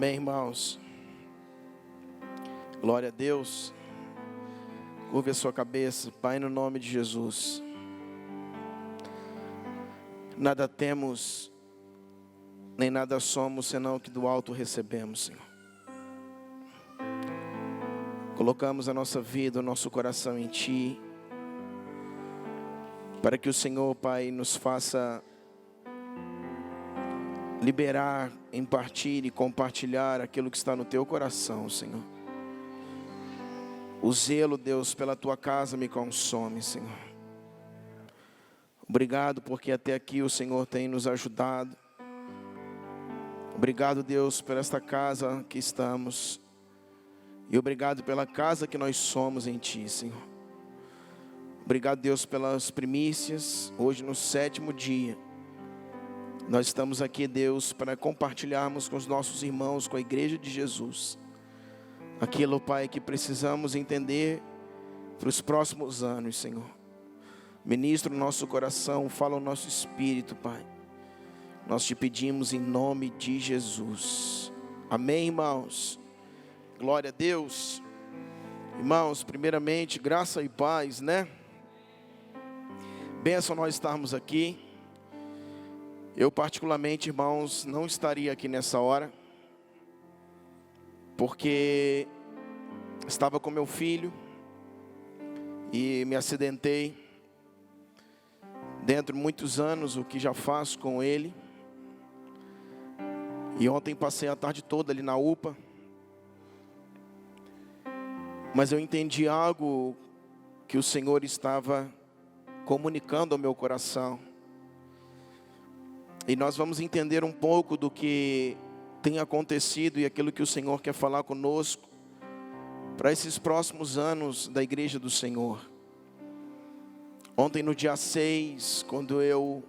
Amém, irmãos. Glória a Deus. Curve a sua cabeça. Pai, no nome de Jesus. Nada temos, nem nada somos, senão o que do alto recebemos, Senhor. Colocamos a nossa vida, o nosso coração em Ti, para que o Senhor, Pai, nos faça liberar, impartir e compartilhar aquilo que está no Teu coração, Senhor. O zelo, Deus, pela Tua casa me consome, Senhor. Obrigado porque até aqui o Senhor tem nos ajudado. Obrigado, Deus, por esta casa que estamos. E obrigado pela casa que nós somos em Ti, Senhor. Obrigado, Deus, pelas primícias. Hoje no 7º dia. Nós estamos aqui, Deus, para compartilharmos com os nossos irmãos, com a igreja de Jesus, aquilo, Pai, que precisamos entender para os próximos anos, Senhor. Ministra o nosso coração, fala o nosso espírito, Pai. Nós te pedimos em nome de Jesus. Amém, irmãos? Glória a Deus. Irmãos, primeiramente, graça e paz, né? Benção nós estarmos aqui. Eu particularmente, irmãos, não estaria aqui nessa hora, porque estava com meu filho e me acidentei. Dentro de muitos anos, o que já faço com ele. E ontem passei a tarde toda ali na UPA. Mas eu entendi algo que o Senhor estava comunicando ao meu coração. E nós vamos entender um pouco do que tem acontecido e aquilo que o Senhor quer falar conosco para esses próximos anos da igreja do Senhor. Ontem no dia 6, quando eu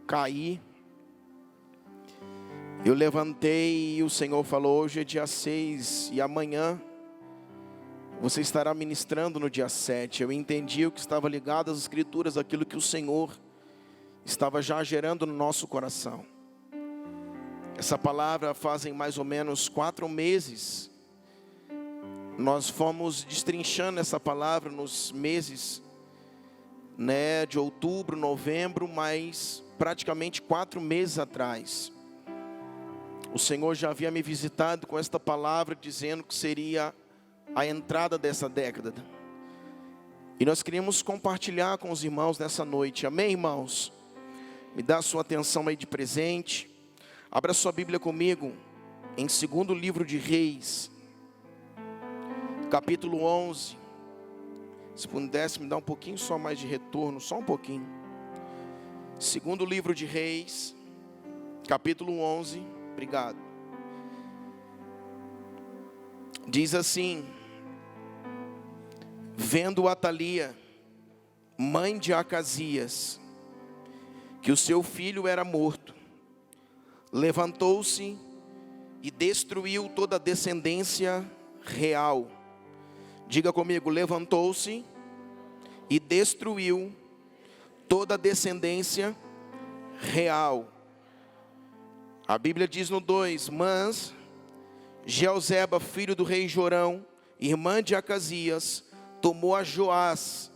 caí, eu levantei e o Senhor falou: hoje é dia 6 e amanhã você estará ministrando no dia 7. Eu entendi o que estava ligado às Escrituras, aquilo que o Senhor estava já gerando no nosso coração. Essa palavra fazem mais ou menos 4 meses. Nós fomos destrinchando essa palavra nos meses, né, de outubro, novembro, mas praticamente 4 meses atrás. O Senhor já havia me visitado com esta palavra, dizendo que seria a entrada dessa década. E nós queríamos compartilhar com os irmãos nessa noite. Amém, irmãos? Me dá a sua atenção aí de presente. Abra sua Bíblia comigo em 2º livro de Reis, capítulo 11. Se pudesse me dar um pouquinho só mais de retorno, só um pouquinho. 2º livro de Reis, capítulo 11. Obrigado. Diz assim: vendo Atalia, mãe de Acasias, que o seu filho era morto, levantou-se e destruiu toda a descendência real. Diga comigo: levantou-se e destruiu toda a descendência real. A Bíblia diz no 2: mas Jeozeba, filho do rei Jorão, irmã de Acasias, tomou a Joás,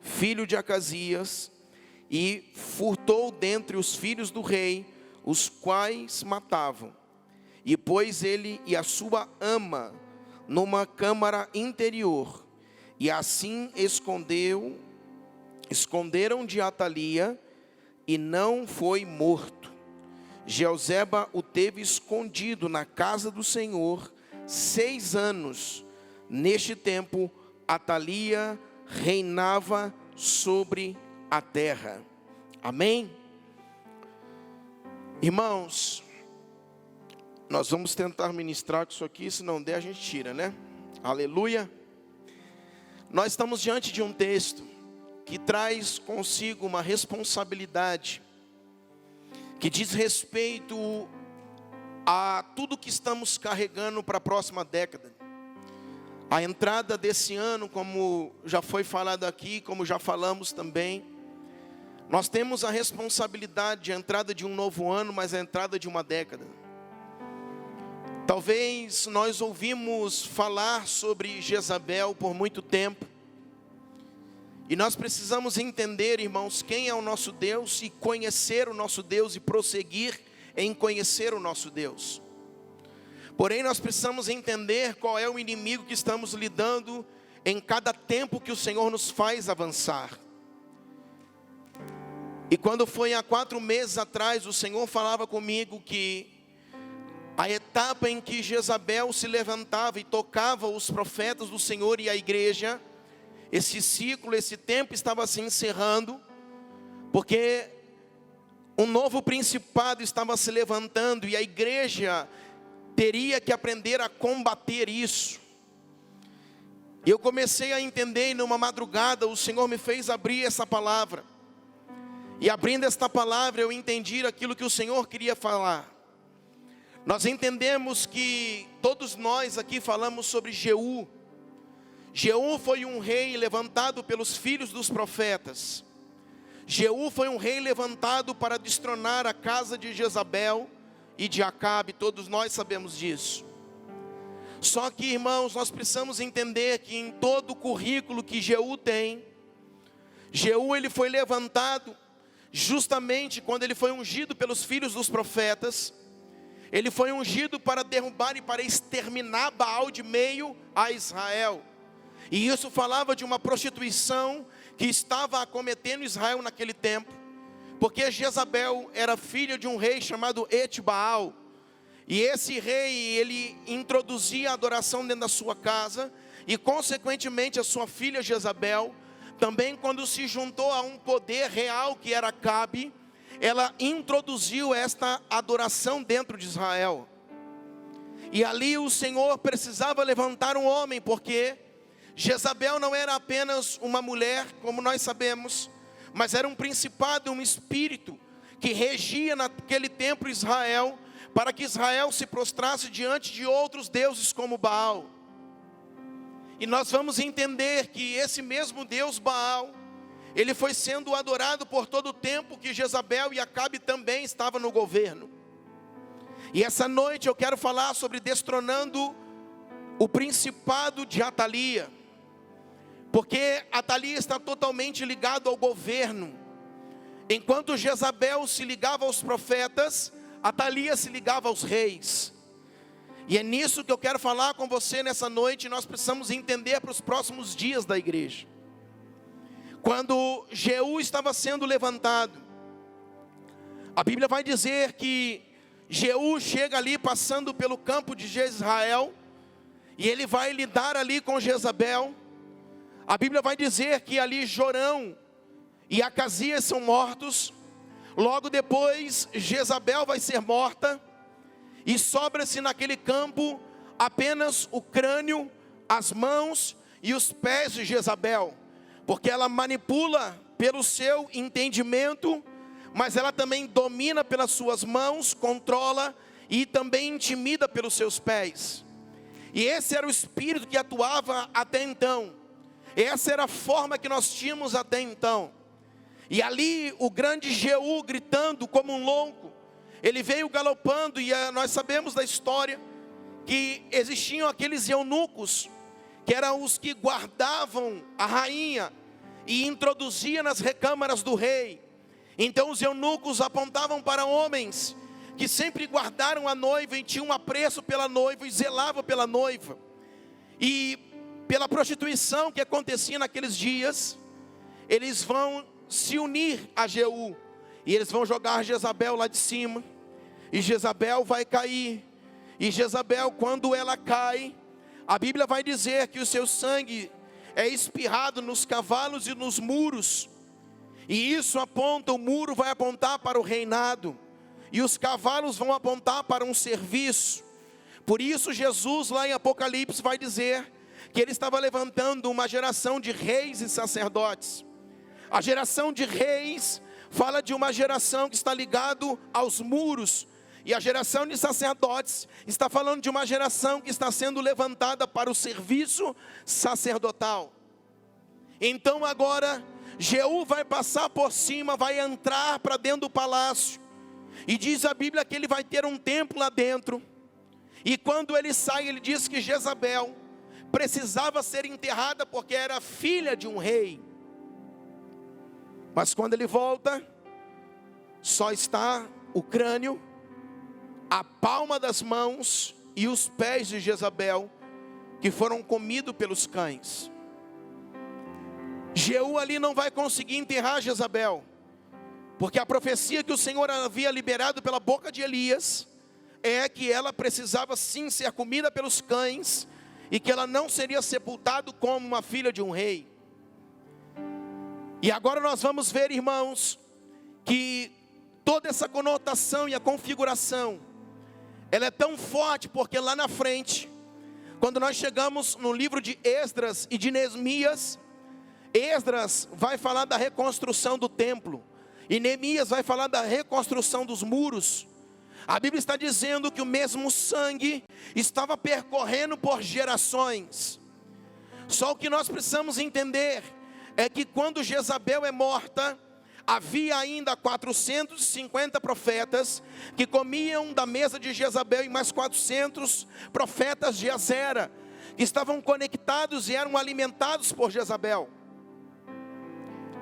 filho de Acasias, e furtou dentre os filhos do rei, os quais matavam. E pôs ele e a sua ama numa câmara interior, e assim esconderam de Atalia, e não foi morto. Jeozeba o teve escondido na casa do Senhor 6 anos. Neste tempo, Atalia reinava sobre a terra. Amém? Irmãos, nós vamos tentar ministrar com isso aqui. Se não der, a gente tira, né? Aleluia. Nós estamos diante de um texto que traz consigo uma responsabilidade, que diz respeito a tudo que estamos carregando para a próxima década. A entrada desse ano, como já foi falado aqui, como já falamos também, nós temos a responsabilidade de entrada de um novo ano, mas a entrada de uma década. Talvez nós ouvimos falar sobre Jezabel por muito tempo. E nós precisamos entender, irmãos, quem é o nosso Deus e conhecer o nosso Deus e prosseguir em conhecer o nosso Deus. Porém, nós precisamos entender qual é o inimigo que estamos lidando em cada tempo que o Senhor nos faz avançar. E quando foi há 4 meses atrás, o Senhor falava comigo que a etapa em que Jezabel se levantava e tocava os profetas do Senhor e a igreja, esse ciclo, esse tempo estava se encerrando, porque um novo principado estava se levantando e a igreja teria que aprender a combater isso. E eu comecei a entender, e numa madrugada o Senhor me fez abrir essa palavra. E abrindo esta palavra eu entendi aquilo que o Senhor queria falar. Nós entendemos que todos nós aqui falamos sobre Jeú. Jeú foi um rei levantado pelos filhos dos profetas. Jeú foi um rei levantado para destronar a casa de Jezabel e de Acabe, todos nós sabemos disso. Só que, irmãos, nós precisamos entender que em todo o currículo que Jeú tem, Jeú ele foi levantado justamente quando ele foi ungido pelos filhos dos profetas. Ele foi ungido para derrubar e para exterminar Baal de meio a Israel. E isso falava de uma prostituição que estava acometendo Israel naquele tempo. Porque Jezabel era filha de um rei chamado Etbaal. E esse rei, ele introduzia a adoração dentro da sua casa. E consequentemente a sua filha Jezabel, também quando se juntou a um poder real que era Acabe, ela introduziu esta adoração dentro de Israel. E ali o Senhor precisava levantar um homem, porque Jezabel não era apenas uma mulher, como nós sabemos, mas era um principado, um espírito que regia naquele tempo Israel, para que Israel se prostrasse diante de outros deuses como Baal. E nós vamos entender que esse mesmo Deus Baal, ele foi sendo adorado por todo o tempo que Jezabel e Acabe também estavam no governo. E essa noite eu quero falar sobre destronando o principado de Atalia. Porque Atalia está totalmente ligado ao governo. Enquanto Jezabel se ligava aos profetas, Atalia se ligava aos reis. E é nisso que eu quero falar com você nessa noite. Nós precisamos entender para os próximos dias da igreja. Quando Jeú estava sendo levantado, a Bíblia vai dizer que Jeú chega ali passando pelo campo de Jezreel, e ele vai lidar ali com Jezabel. A Bíblia vai dizer que ali Jorão e Acasias são mortos. Logo depois Jezabel vai ser morta, e sobra-se naquele campo apenas o crânio, as mãos e os pés de Jezabel. Porque ela manipula pelo seu entendimento, mas ela também domina pelas suas mãos, controla e também intimida pelos seus pés. E esse era o espírito que atuava até então. Essa era a forma que nós tínhamos até então. E ali o grande Jeú, gritando como um louco, ele veio galopando, e nós sabemos da história que existiam aqueles eunucos, que eram os que guardavam a rainha e introduzia nas recâmaras do rei. Então os eunucos apontavam para homens que sempre guardaram a noiva e tinham apreço pela noiva e zelavam pela noiva. E pela prostituição que acontecia naqueles dias, eles vão se unir a Jeú, e eles vão jogar Jezabel lá de cima, e Jezabel vai cair. E Jezabel, quando ela cai, a Bíblia vai dizer que o seu sangue é espirrado nos cavalos e nos muros. E isso aponta, o muro vai apontar para o reinado, e os cavalos vão apontar para um serviço. Por isso Jesus lá em Apocalipse vai dizer que ele estava levantando uma geração de reis e sacerdotes. A geração de reis fala de uma geração que está ligado aos muros, e a geração de sacerdotes está falando de uma geração que está sendo levantada para o serviço sacerdotal. Então agora Jeú vai passar por cima, vai entrar para dentro do palácio, e diz a Bíblia que ele vai ter um templo lá dentro. E quando ele sai, ele diz que Jezabel precisava ser enterrada porque era filha de um rei. Mas quando ele volta, só está o crânio, a palma das mãos e os pés de Jezabel, que foram comidos pelos cães. Jeú ali não vai conseguir enterrar Jezabel, porque a profecia que o Senhor havia liberado pela boca de Elias é que ela precisava sim ser comida pelos cães, e que ela não seria sepultada como uma filha de um rei. E agora nós vamos ver, irmãos, que toda essa conotação e a configuração, ela é tão forte, porque lá na frente, quando nós chegamos no livro de Esdras e de Neemias, Esdras vai falar da reconstrução do templo, e Neemias vai falar da reconstrução dos muros. A Bíblia está dizendo que o mesmo sangue estava percorrendo por gerações. Só o que nós precisamos entender é que quando Jezabel é morta, havia ainda 450 profetas que comiam da mesa de Jezabel, e mais 400 profetas de Azera, que estavam conectados e eram alimentados por Jezabel.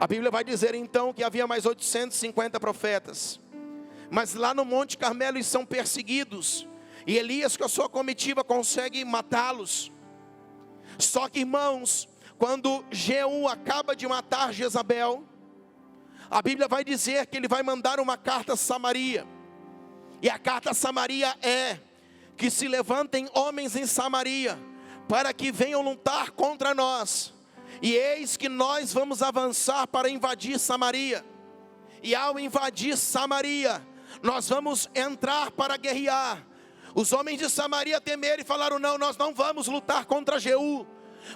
A Bíblia vai dizer então que havia mais 850 profetas. Mas lá no Monte Carmelo eles são perseguidos, e Elias com a sua comitiva consegue matá-los. Só que, irmãos, quando Jeú acaba de matar Jezabel, a Bíblia vai dizer que ele vai mandar uma carta a Samaria. E a carta a Samaria é que se levantem homens em Samaria, para que venham lutar contra nós. E eis que nós vamos avançar para invadir Samaria. E ao invadir Samaria, nós vamos entrar para guerrear. Os homens de Samaria temeram e falaram: não, nós não vamos lutar contra Jeú,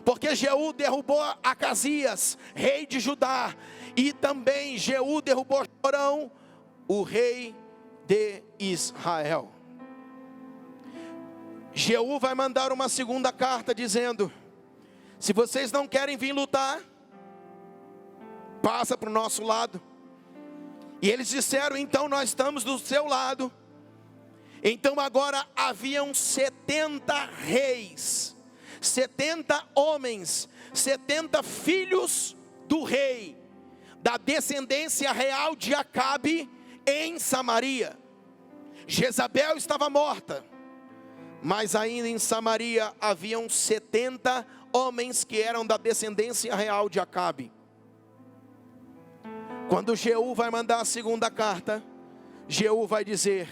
porque Jeú derrubou Acasias, rei de Judá, e também Jeú derrubou Jorão, o rei de Israel. Jeú vai mandar uma segunda carta dizendo: se vocês não querem vir lutar, passa para o nosso lado. E eles disseram: então nós estamos do seu lado. Então agora haviam 70 reis, 70 homens, 70 filhos do rei, da descendência real de Acabe, em Samaria. Jezabel estava morta, mas ainda em Samaria haviam 70 homens que eram da descendência real de Acabe. Quando Jeú vai mandar a segunda carta, Jeú vai dizer: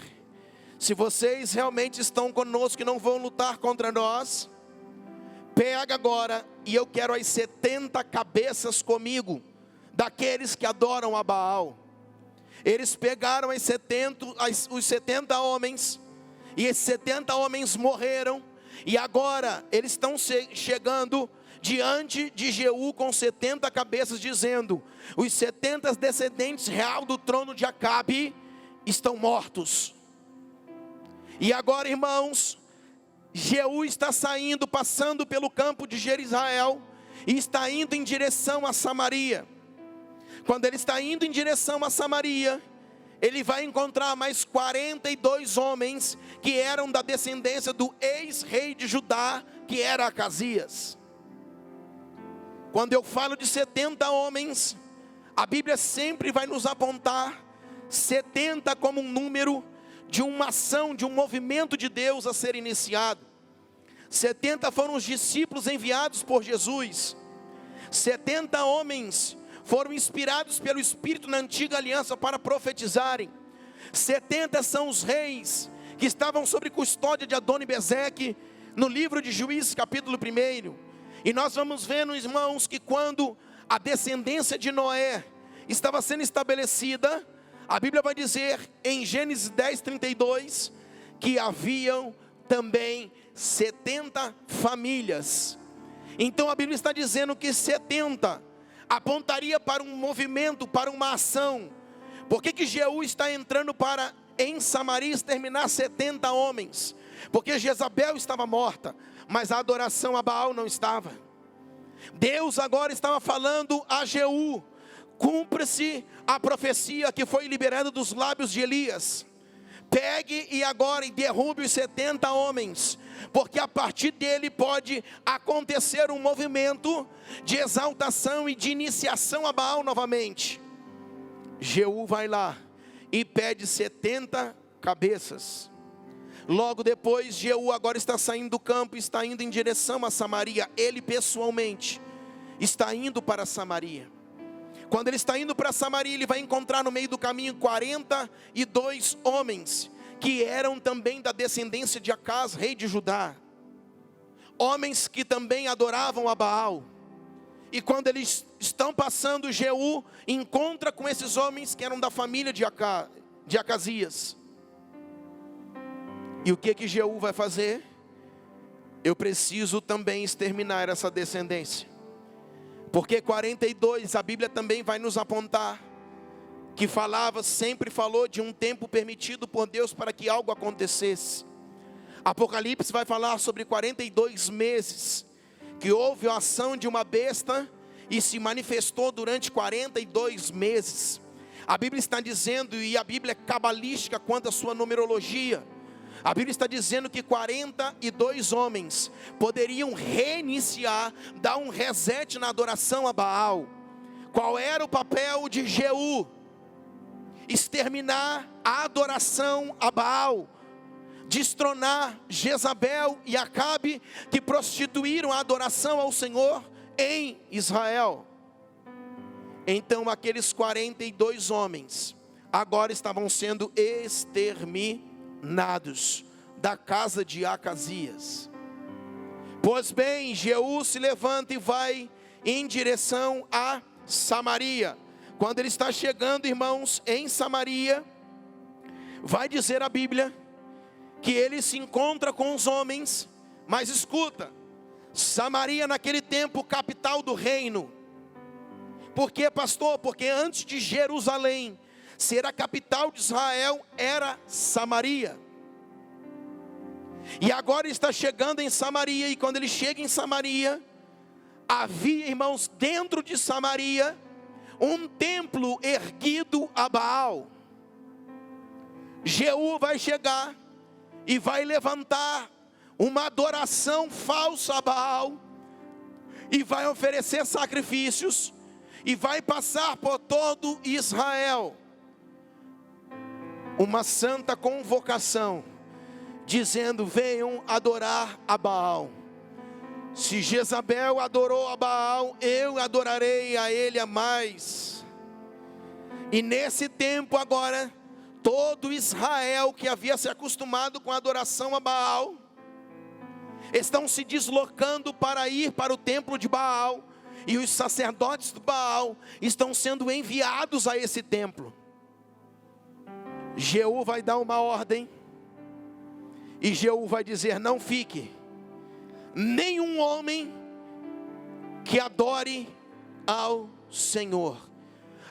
se vocês realmente estão conosco e não vão lutar contra nós, pega agora, e eu quero as 70 cabeças comigo, daqueles que adoram a Baal. Eles pegaram os 70 homens, e esses 70 homens morreram, e agora eles estão chegando diante de Jeú com 70 cabeças, dizendo: os 70 descendentes real do trono de Acabe estão mortos. E agora, irmãos, Jeú está saindo, passando pelo campo de Jerizael, e está indo em direção a Samaria. Quando ele está indo em direção a Samaria, ele vai encontrar mais 42 homens que eram da descendência do ex-rei de Judá, que era Acasias. Quando eu falo de 70 homens, a Bíblia sempre vai nos apontar 70 como um número de uma ação, de um movimento de Deus a ser iniciado. 70 foram os discípulos enviados por Jesus. 70 homens foram inspirados pelo Espírito na antiga aliança para profetizarem. 70 são os reis que estavam sob custódia de Adoni-Bezeque, no livro de Juízes capítulo 1. E nós vamos vendo, irmãos, que quando a descendência de Noé estava sendo estabelecida, a Bíblia vai dizer em Gênesis 10:32, que haviam também 70 famílias. Então a Bíblia está dizendo que 70 apontaria para um movimento, para uma ação. Por que Jeú está entrando para em Samaria exterminar 70 homens? Porque Jezabel estava morta, mas a adoração a Baal não estava. Deus agora estava falando a Jeú: cumpra-se a profecia que foi liberada dos lábios de Elias. pegue e agora derrube os 70 homens, porque a partir dele pode acontecer um movimento de exaltação e de iniciação a Baal novamente. Jeú vai lá e pede 70 cabeças. Logo depois, Jeú agora está saindo do campo, está indo em direção a Samaria. Ele pessoalmente está indo para Samaria. Quando ele está indo para Samaria, ele vai encontrar no meio do caminho 42 homens, que eram também da descendência de Acaz, rei de Judá. Homens que também adoravam a Baal. E quando eles estão passando, Jeú encontra com esses homens que eram da família de Acazias. E o que Jeú vai fazer? Eu preciso também exterminar essa descendência. Porque 42, a Bíblia também vai nos apontar, que sempre falou de um tempo permitido por Deus para que algo acontecesse. Apocalipse vai falar sobre 42 meses, que houve a ação de uma besta e se manifestou durante 42 meses. A Bíblia está dizendo, e a Bíblia é cabalística quanto à sua numerologia, a Bíblia está dizendo que 42 homens poderiam reiniciar, dar um reset na adoração a Baal. Qual era o papel de Jeú? Exterminar a adoração a Baal, destronar Jezabel e Acabe, que prostituíram a adoração ao Senhor em Israel. Então aqueles 42 homens agora estavam sendo exterminados da casa de Acazias. Pois bem, Jeú se levanta e vai em direção a Samaria. Quando ele está chegando, irmãos, em Samaria, vai dizer a Bíblia que ele se encontra com os homens. Mas escuta, Samaria naquele tempo, capital do reino. Por quê, pastor? Porque antes de Jerusalém ser a capital de Israel, era Samaria. E agora está chegando em Samaria, e quando ele chega em Samaria, havia, irmãos, dentro de Samaria, um templo erguido a Baal. Jeú vai chegar e vai levantar uma adoração falsa a Baal, e vai oferecer sacrifícios, e vai passar por todo Israel uma santa convocação, dizendo: venham adorar a Baal. Se Jezabel adorou a Baal, eu adorarei a ele a mais. E nesse tempo agora, todo Israel que havia se acostumado com a adoração a Baal, estão se deslocando para ir para o templo de Baal, e os sacerdotes do Baal estão sendo enviados a esse templo. Jeú vai dar uma ordem, e Jeú vai dizer: não fique nenhum homem que adore ao Senhor,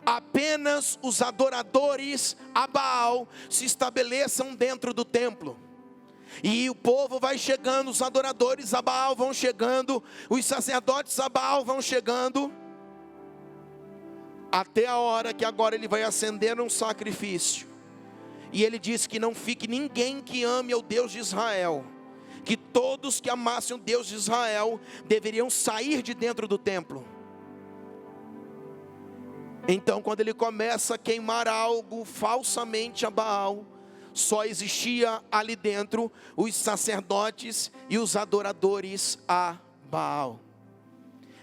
apenas os adoradores a Baal se estabeleçam dentro do templo. E o povo vai chegando, os adoradores a Baal vão chegando, os sacerdotes a Baal vão chegando, até a hora que agora ele vai acender um sacrifício. E ele diz que não fique ninguém que ame ao Deus de Israel, que todos que amassem o Deus de Israel deveriam sair de dentro do templo. Então, quando ele começa a queimar algo falsamente a Baal, só existia ali dentro os sacerdotes e os adoradores a Baal.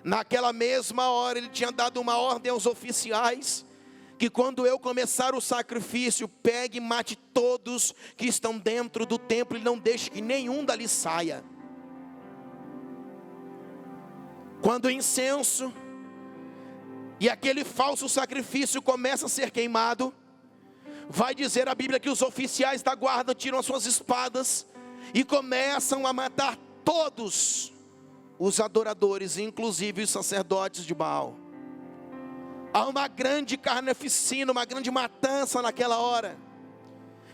Naquela mesma hora ele tinha dado uma ordem aos oficiais, que quando eu começar o sacrifício, pegue e mate todos que estão dentro do templo, e não deixe que nenhum dali saia. Quando o incenso e aquele falso sacrifício começa a ser queimado, vai dizer a Bíblia que os oficiais da guarda tiram as suas espadas e começam a matar todos os adoradores, inclusive os sacerdotes de Baal. Há uma grande carneficina, uma grande matança naquela hora.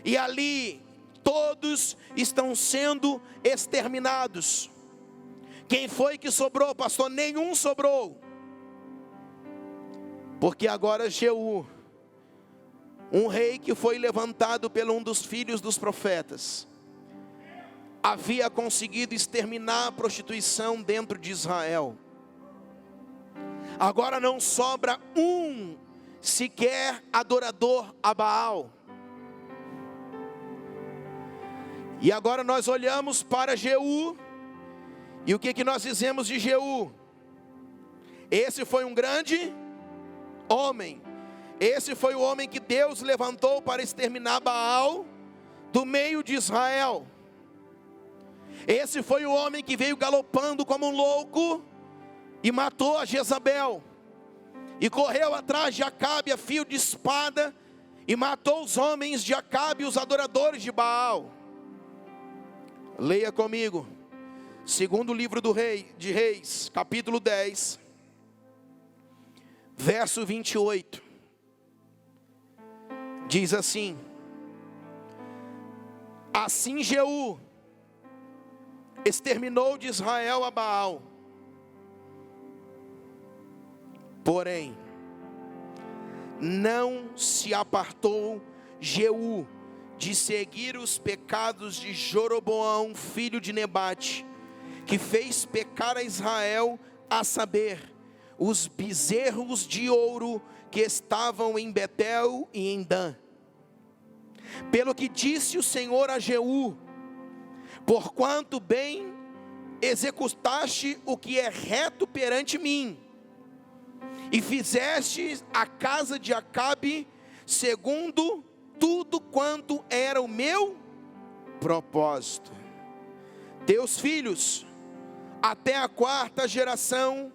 E ali todos estão sendo exterminados. Quem foi que sobrou, pastor? Nenhum sobrou. Porque agora Jeú, um rei que foi levantado por um dos filhos dos profetas, havia conseguido exterminar a prostituição dentro de Israel. Agora não sobra um sequer adorador a Baal. E agora nós olhamos para Jeú, e o que nós dizemos de Jeú? Esse foi um grande homem. Esse foi o homem que Deus levantou para exterminar Baal do meio de Israel. Esse foi o homem que veio galopando como um louco e matou a Jezabel, e correu atrás de Acabe a fio de espada, e matou os homens de Acabe, os adoradores de Baal. Leia comigo, segundo livro de Reis, capítulo 10, verso 28, diz assim: assim Jeú exterminou de Israel a Baal, porém não se apartou Jeú de seguir os pecados de Jeroboão, filho de Nebate, que fez pecar a Israel, a saber, os bezerros de ouro que estavam em Betel e em Dan. Pelo que disse o Senhor a Jeú: porquanto bem executaste o que é reto perante mim, e fizeste a casa de Acabe segundo tudo quanto era o meu propósito. Teus filhos, até a 4ª geração,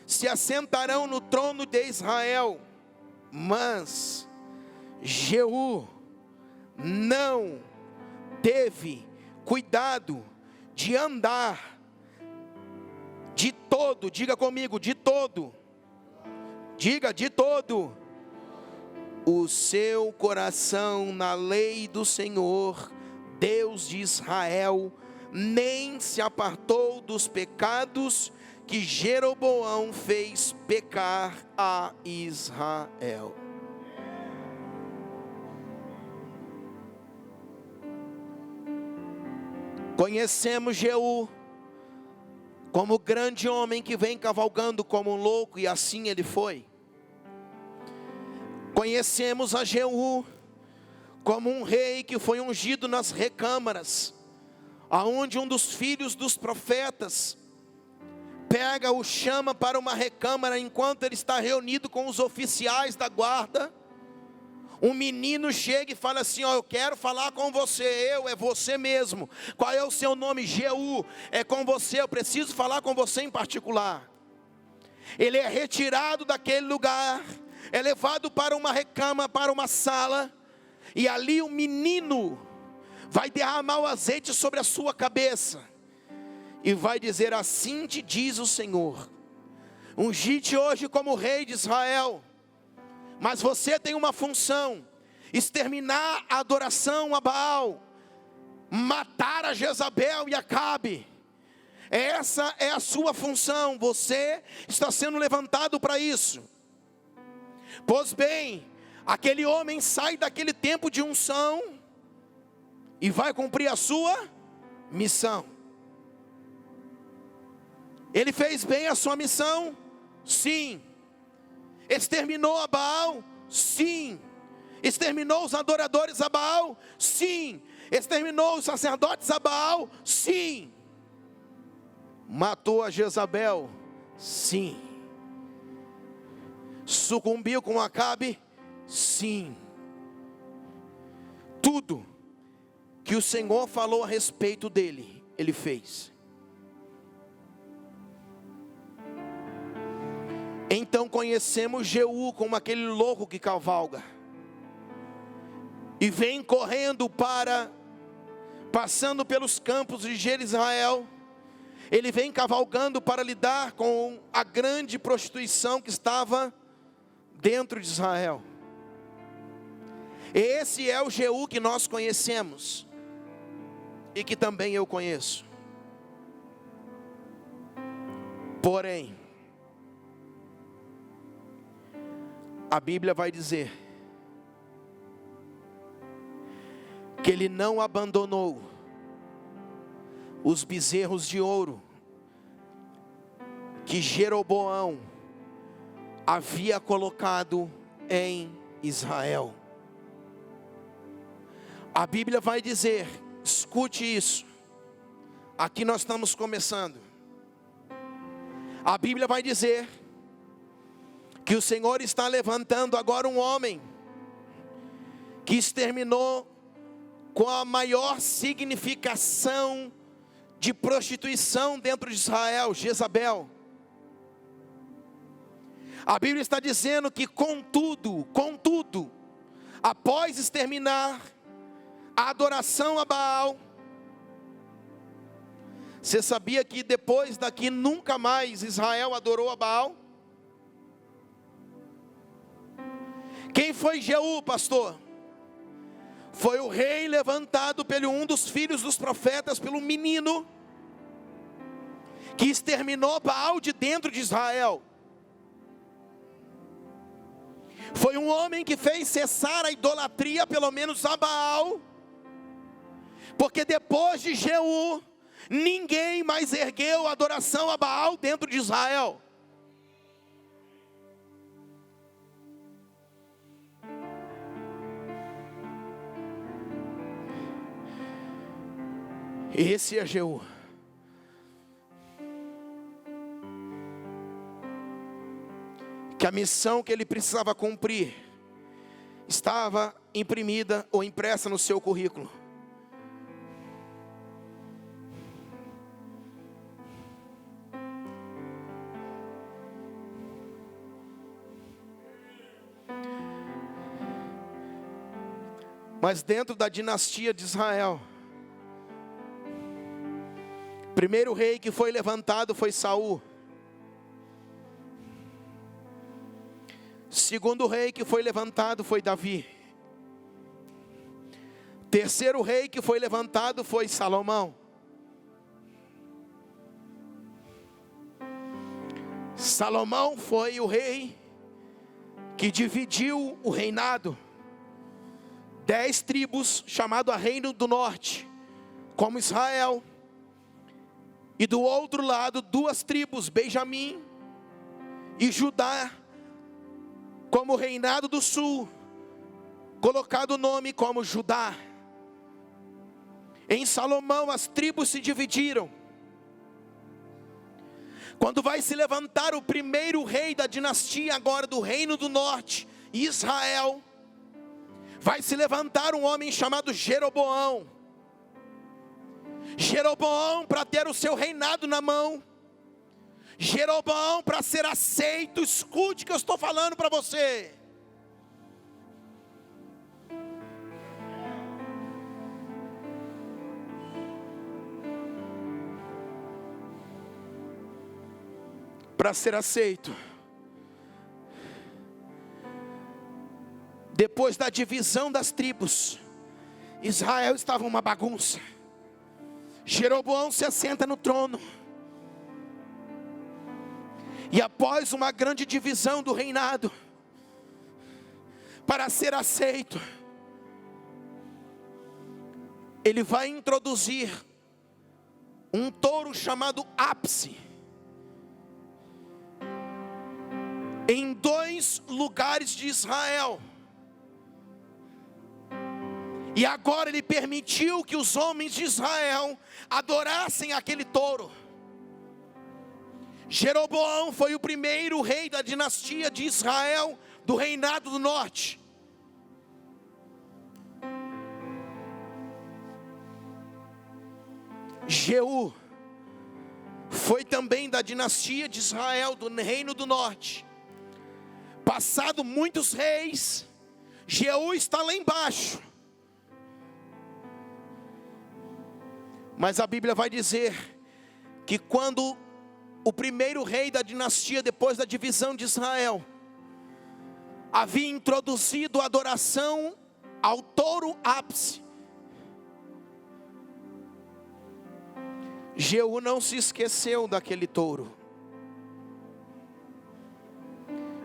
se assentarão no trono de Israel, mas Jeú não teve cuidado de andar de todo, diga comigo, de todo, diga de todo, o seu coração na lei do Senhor, Deus de Israel, nem se apartou dos pecados que Jeroboão fez pecar a Israel. Conhecemos Jeú como grande homem que vem cavalgando como um louco, e assim ele foi. Conhecemos a Jeú como um rei que foi ungido nas recâmaras, aonde um dos filhos dos profetas pega, o chama para uma recâmara, enquanto ele está reunido com os oficiais da guarda. Um menino chega e fala assim: ó, eu quero falar com você. É você mesmo. Qual é o seu nome? Jeú. É com você, eu preciso falar com você em particular. Ele é retirado daquele lugar, é levado para uma recâmara, para uma sala, e ali o menino vai derramar o azeite sobre a sua cabeça, e vai dizer: assim te diz o Senhor, ungi-te hoje como rei de Israel, mas você tem uma função: exterminar a adoração a Baal, matar a Jezabel e Acabe. Essa é a sua função, você está sendo levantado para isso. Pois bem, aquele homem sai daquele tempo de unção e vai cumprir a sua missão. Ele fez bem a sua missão? Sim. Exterminou a Baal? Sim. Exterminou os adoradores a Baal? Sim. Exterminou os sacerdotes a Baal? Sim. Matou a Jezabel? Sim. Sucumbiu com Acabe? Sim. Tudo que o Senhor falou a respeito dele, ele fez. Então conhecemos Jeú como aquele louco que cavalga e vem correndo passando pelos campos de Israel. Ele vem cavalgando para lidar com a grande prostituição que estava dentro de Israel. Esse é o Jeú que nós conhecemos e que também eu conheço. Porém, a Bíblia vai dizer que ele não abandonou os bezerros de ouro que Jeroboão havia colocado em Israel. A Bíblia vai dizer, escute isso, aqui nós estamos começando. A Bíblia vai dizer que o Senhor está levantando agora um homem que exterminou com a maior significação de prostituição dentro de Israel, Jezabel. A Bíblia está dizendo que contudo, após exterminar a adoração a Baal, você sabia que depois daqui nunca mais Israel adorou a Baal? Quem foi Jeú, pastor? Foi o rei levantado pelo um dos filhos dos profetas, pelo menino que exterminou Baal de dentro de Israel. Foi um homem que fez cessar a idolatria, pelo menos a Baal, porque depois de Jeú, ninguém mais ergueu adoração a Baal dentro de Israel. Esse é Jeú. Que a missão que ele precisava cumprir estava imprimida ou impressa no seu currículo. Mas dentro da dinastia de Israel, o primeiro rei que foi levantado foi Saul. O segundo rei que foi levantado foi Davi. O terceiro rei que foi levantado foi Salomão. Salomão foi o rei que dividiu o reinado. 10 tribos, chamado a Reino do Norte, como Israel. E do outro lado, 2 tribos, Benjamim e Judá, como Reinado do Sul, colocado o nome como Judá. Em Salomão as tribos se dividiram. Quando vai se levantar o primeiro rei da dinastia agora do Reino do Norte, Israel, vai se levantar um homem chamado Jeroboão. Jeroboão para ter o seu reinado na mão. Jeroboão para ser aceito. Escute o que eu estou falando para você. Para ser aceito. Depois da divisão das tribos, Israel estava uma bagunça. Jeroboão se assenta no trono. E após uma grande divisão do reinado, para ser aceito, ele vai introduzir um touro chamado ápice em 2 lugares de Israel. E agora ele permitiu que os homens de Israel adorassem aquele touro. Jeroboão foi o primeiro rei da dinastia de Israel, do Reinado do Norte. Jeú foi também da dinastia de Israel, do Reino do Norte. Passado muitos reis, Jeú está lá embaixo. Mas a Bíblia vai dizer que quando o primeiro rei da dinastia, depois da divisão de Israel, havia introduzido a adoração ao touro ápice, Jeú não se esqueceu daquele touro.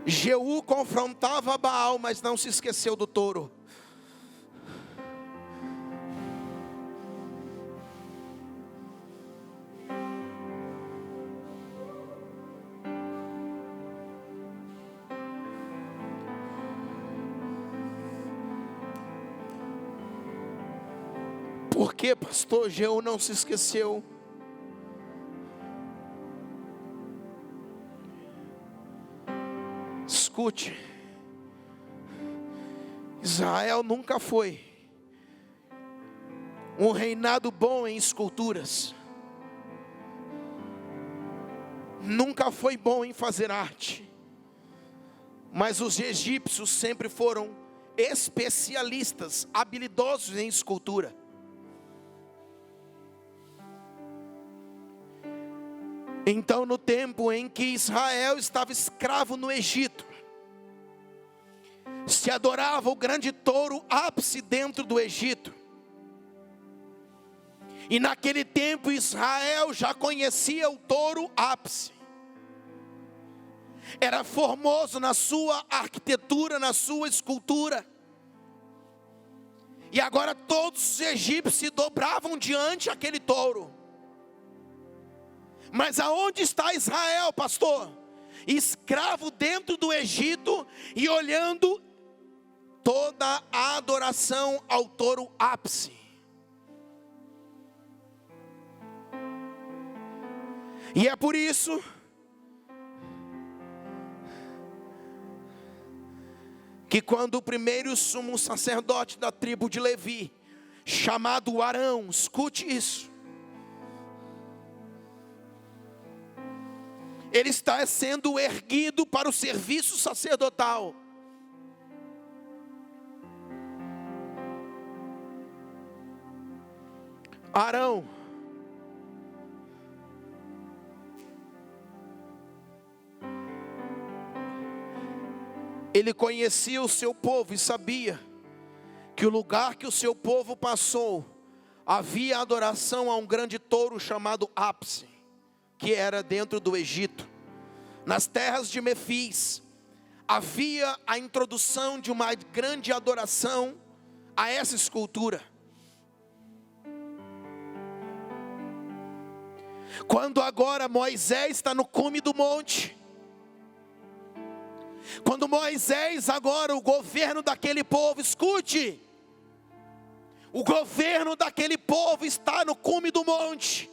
Jeú confrontava Baal, mas não se esqueceu do touro. Por que, pastor? Jeú não se esqueceu. Escute, Israel nunca foi um reinado bom em esculturas, nunca foi bom em fazer arte, mas os egípcios sempre foram especialistas, habilidosos em escultura. Então, no tempo em que Israel estava escravo no Egito, se adorava o grande touro ápice dentro do Egito. E naquele tempo Israel já conhecia o touro ápice. Era formoso na sua arquitetura, na sua escultura. E agora todos os egípcios se dobravam diante daquele touro. Mas aonde está Israel, pastor? Escravo dentro do Egito e olhando toda a adoração ao touro ápice. E é por isso que quando o primeiro sumo sacerdote da tribo de Levi, chamado Arão, escute isso, ele está sendo erguido para o serviço sacerdotal. Arão, ele conhecia o seu povo e sabia que o lugar que o seu povo passou, havia adoração a um grande touro chamado Ápice, que era dentro do Egito. Nas terras de Mefis, havia a introdução de uma grande adoração a essa escultura. Quando agora Moisés está no cume do monte, quando Moisés agora, o governo daquele povo, escute, o governo daquele povo está no cume do monte,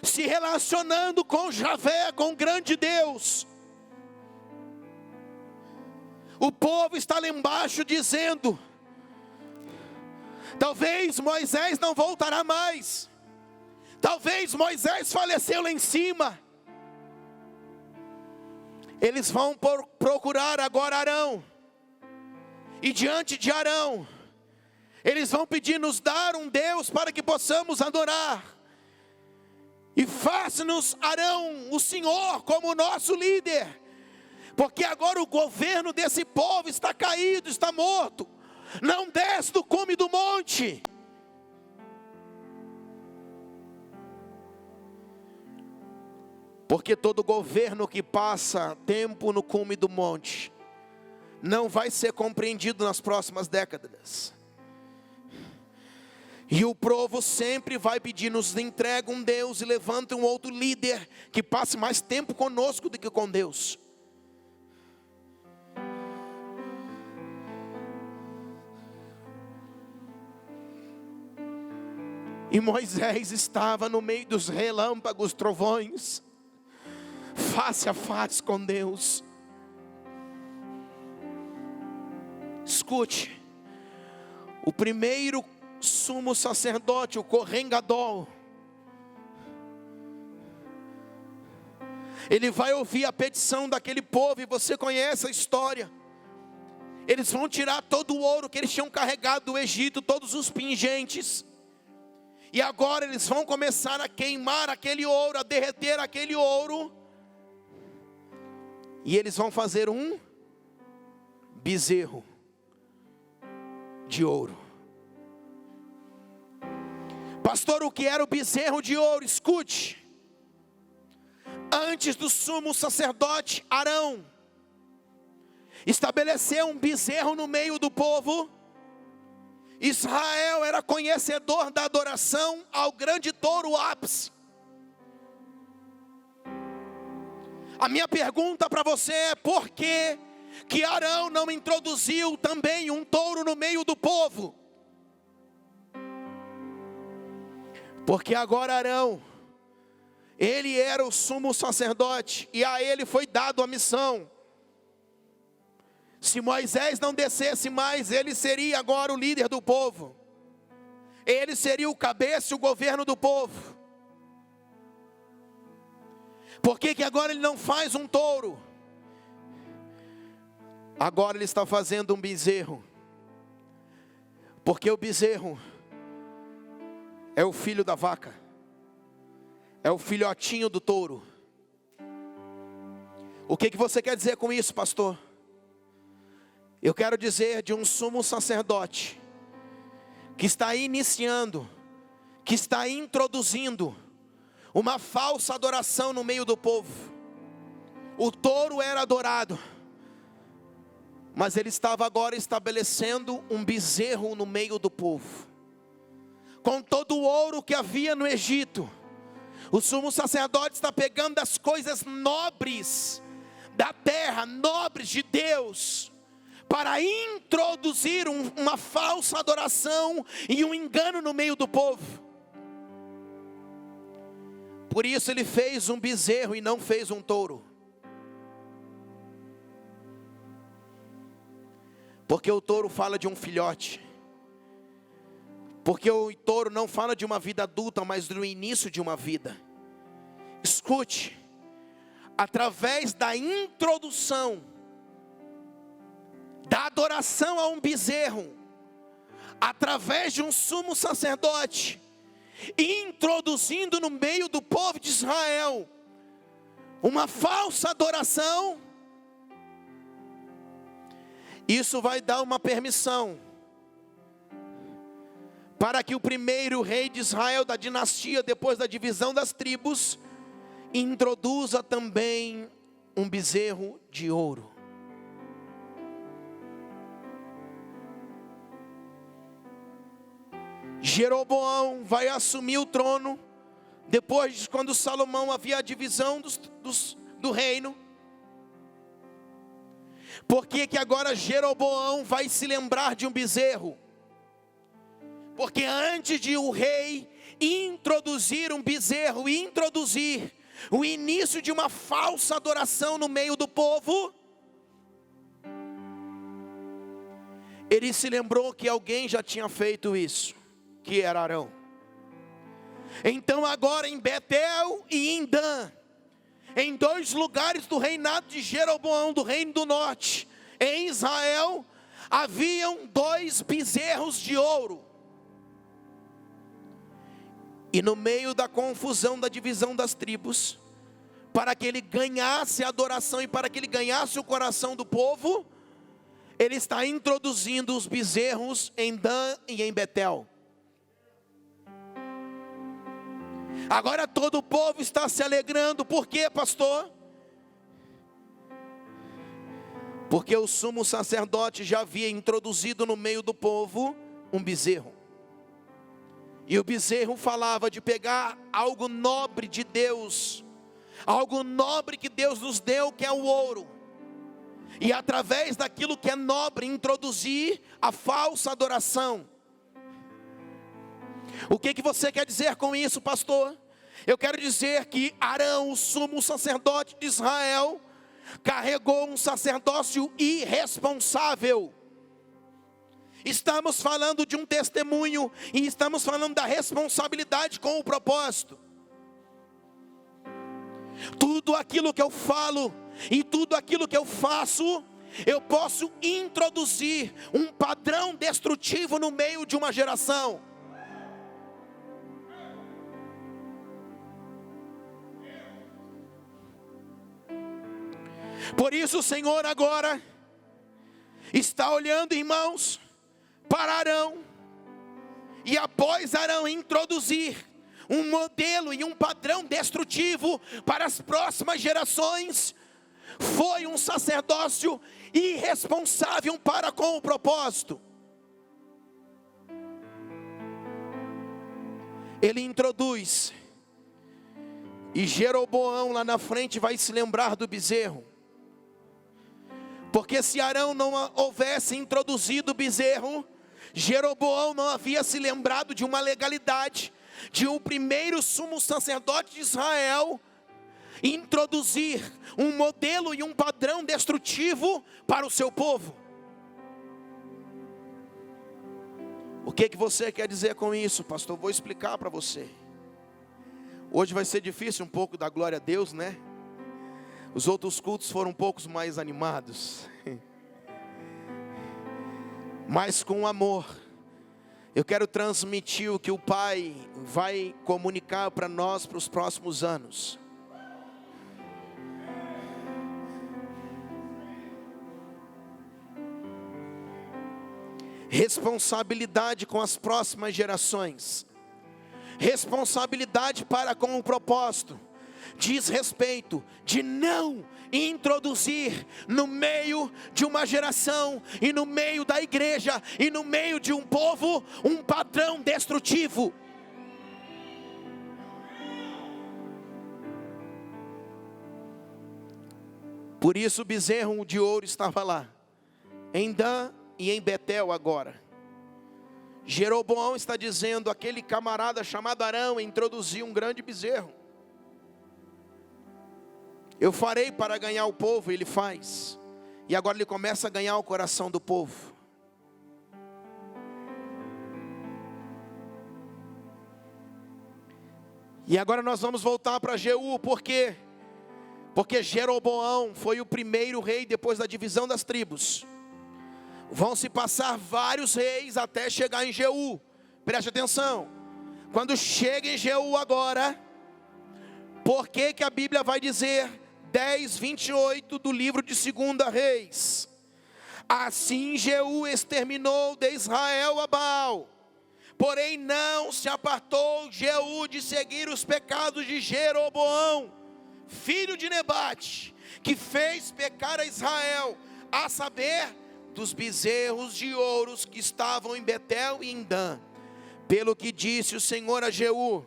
se relacionando com Javé, com o grande Deus. O povo está lá embaixo dizendo: talvez Moisés não voltará mais, talvez Moisés faleceu lá em cima. Eles vão procurar agora Arão, e diante de Arão, eles vão pedir: nos dar um Deus para que possamos adorar, e faça-nos Arão, o Senhor, como nosso líder, porque agora o governo desse povo está caído, está morto, não desce do cume do monte. Porque todo governo que passa tempo no cume do monte não vai ser compreendido nas próximas décadas. E o povo sempre vai pedir: nos entrega um Deus e levanta um outro líder que passe mais tempo conosco do que com Deus. E Moisés estava no meio dos relâmpagos, trovões, face a face com Deus. Escute, o primeiro sumo sacerdote, o Kohen Gadol, ele vai ouvir a petição daquele povo, e você conhece a história. Eles vão tirar todo o ouro que eles tinham carregado do Egito, todos os pingentes, e agora eles vão começar a queimar aquele ouro, a derreter aquele ouro, e eles vão fazer um bezerro de ouro. Pastor, o que era o bezerro de ouro? Escute. Antes do sumo sacerdote Arão estabelecer um bezerro no meio do povo, Israel era conhecedor da adoração ao grande touro Ápice. A minha pergunta para você é: por que Arão não introduziu também um touro no meio do povo? Porque agora Arão, ele era o sumo sacerdote, e a ele foi dado a missão. Se Moisés não descesse mais, ele seria agora o líder do povo. Ele seria o cabeça e o governo do povo. Por que que agora ele não faz um touro? Agora ele está fazendo um bezerro. Porque o bezerro é o filho da vaca. É o filhotinho do touro. O que que você quer dizer com isso, pastor? Eu quero dizer de um sumo sacerdote que está iniciando, que está introduzindo uma falsa adoração no meio do povo. O touro era adorado, mas ele estava agora estabelecendo um bezerro no meio do povo. Com todo o ouro que havia no Egito, o sumo sacerdote está pegando as coisas nobres da terra, nobres de Deus, para introduzir uma falsa adoração e um engano no meio do povo. Por isso ele fez um bezerro e não fez um touro. Porque o touro fala de um filhote. Porque o touro não fala de uma vida adulta, mas do início de uma vida. Escute, através da introdução, da adoração a um bezerro, através de um sumo sacerdote, introduzindo no meio do povo de Israel, uma falsa adoração, isso vai dar uma permissão, para que o primeiro rei de Israel, da dinastia, depois da divisão das tribos, introduza também um bezerro de ouro. Jeroboão vai assumir o trono, depois de quando Salomão havia a divisão do reino. Por que que agora Jeroboão vai se lembrar de um bezerro? Porque antes de o rei introduzir um bezerro, introduzir o início de uma falsa adoração no meio do povo, ele se lembrou que alguém já tinha feito isso, que era Arão. Então agora em Betel e em Dan, em dois lugares do reinado de Jeroboão, do reino do norte, em Israel, haviam dois bezerros de ouro. E no meio da confusão da divisão das tribos, para que ele ganhasse a adoração e para que ele ganhasse o coração do povo, ele está introduzindo os bezerros em Dan e em Betel. Agora todo o povo está se alegrando. Por quê, pastor? Porque o sumo sacerdote já havia introduzido no meio do povo um bezerro. E o bezerro falava de pegar algo nobre de Deus, algo nobre que Deus nos deu, que é o ouro, e através daquilo que é nobre, introduzir a falsa adoração. O que você quer dizer com isso, pastor? Eu quero dizer que Arão, o sumo sacerdote de Israel, carregou um sacerdócio irresponsável. Estamos falando de um testemunho e estamos falando da responsabilidade com o propósito. Tudo aquilo que eu falo e tudo aquilo que eu faço, eu posso introduzir um padrão destrutivo no meio de uma geração. Por isso o Senhor agora está olhando, irmãos, para Arão, e após Arão introduzir um modelo e um padrão destrutivo para as próximas gerações, foi um sacerdócio irresponsável para com o propósito. Ele introduz, e Jeroboão lá na frente vai se lembrar do bezerro. Porque se Arão não houvesse introduzido o bezerro, Jeroboão não havia se lembrado de uma legalidade de um primeiro sumo sacerdote de Israel introduzir um modelo e um padrão destrutivo para o seu povo. O que você quer dizer com isso, pastor? Vou explicar para você. Hoje vai ser difícil um pouco dar glória a Deus, né? Os outros cultos foram um pouco mais animados. Mas com amor, eu quero transmitir o que o Pai vai comunicar para nós para os próximos anos. Responsabilidade com as próximas gerações. Responsabilidade para com o propósito. Diz respeito de não introduzir no meio de uma geração e no meio da igreja e no meio de um povo um padrão destrutivo. Por isso o bezerro de ouro estava lá, em Dan e em Betel agora. Jeroboão está dizendo: aquele camarada chamado Arão introduziu um grande bezerro. Eu farei para ganhar o povo, ele faz. E agora ele começa a ganhar o coração do povo. E agora nós vamos voltar para Jeú, por quê? Porque Jeroboão foi o primeiro rei depois da divisão das tribos. Vão se passar vários reis até chegar em Jeú. Preste atenção. Quando chega em Jeú agora, por que a Bíblia vai dizer 10:28 do livro de 2 Reis? Assim Jeú exterminou de Israel a Baal, porém não se apartou Jeú de seguir os pecados de Jeroboão, filho de Nebate, que fez pecar a Israel, a saber, dos bezerros de ouros que estavam em Betel e em Dan. Pelo que disse o Senhor a Jeú: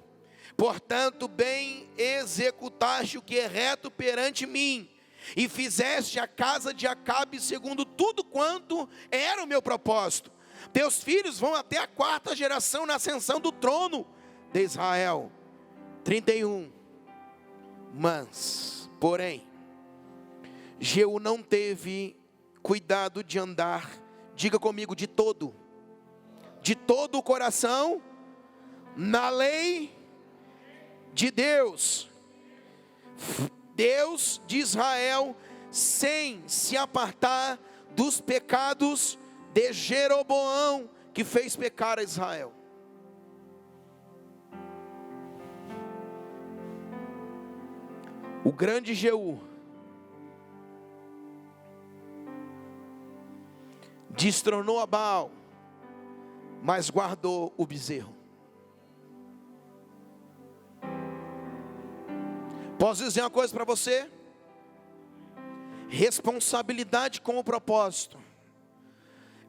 portanto, bem executaste o que é reto perante mim, e fizeste a casa de Acabe segundo tudo quanto era o meu propósito. Teus filhos vão até a 4ª geração na ascensão do trono de Israel. 31. Mas, porém, Jeú não teve cuidado de andar, diga comigo, de todo o coração, na lei de Deus, Deus de Israel, sem se apartar dos pecados de Jeroboão, que fez pecar a Israel. O grande Jeú destronou a Baal, mas guardou o bezerro. Posso dizer uma coisa para você? Responsabilidade com o propósito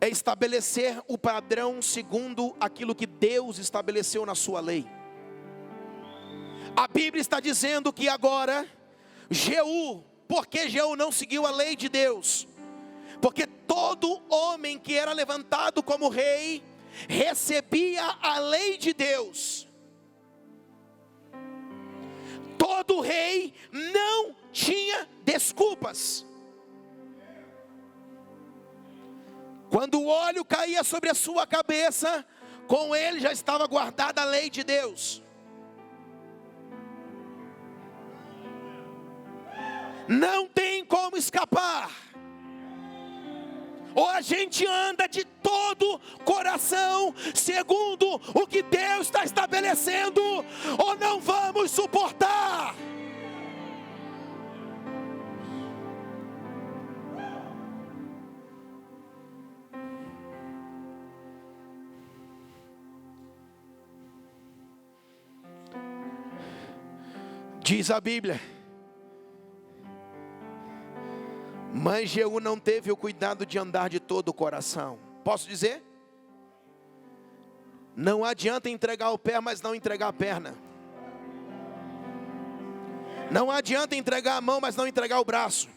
é estabelecer o padrão segundo aquilo que Deus estabeleceu na sua lei. A Bíblia está dizendo que agora Jeú, porque Jeú não seguiu a lei de Deus? Porque todo homem que era levantado como rei recebia a lei de Deus. Todo rei não tinha desculpas. Quando o óleo caía sobre a sua cabeça, com ele já estava guardada a lei de Deus. Não tem como escapar. Ou a gente anda de todo coração, segundo o que Deus está estabelecendo, ou não vamos suportar. Diz a Bíblia: mas Jeú não teve o cuidado de andar de todo o coração. Posso dizer? Não adianta entregar o pé, mas não entregar a perna. Não adianta entregar a mão, mas não entregar o braço.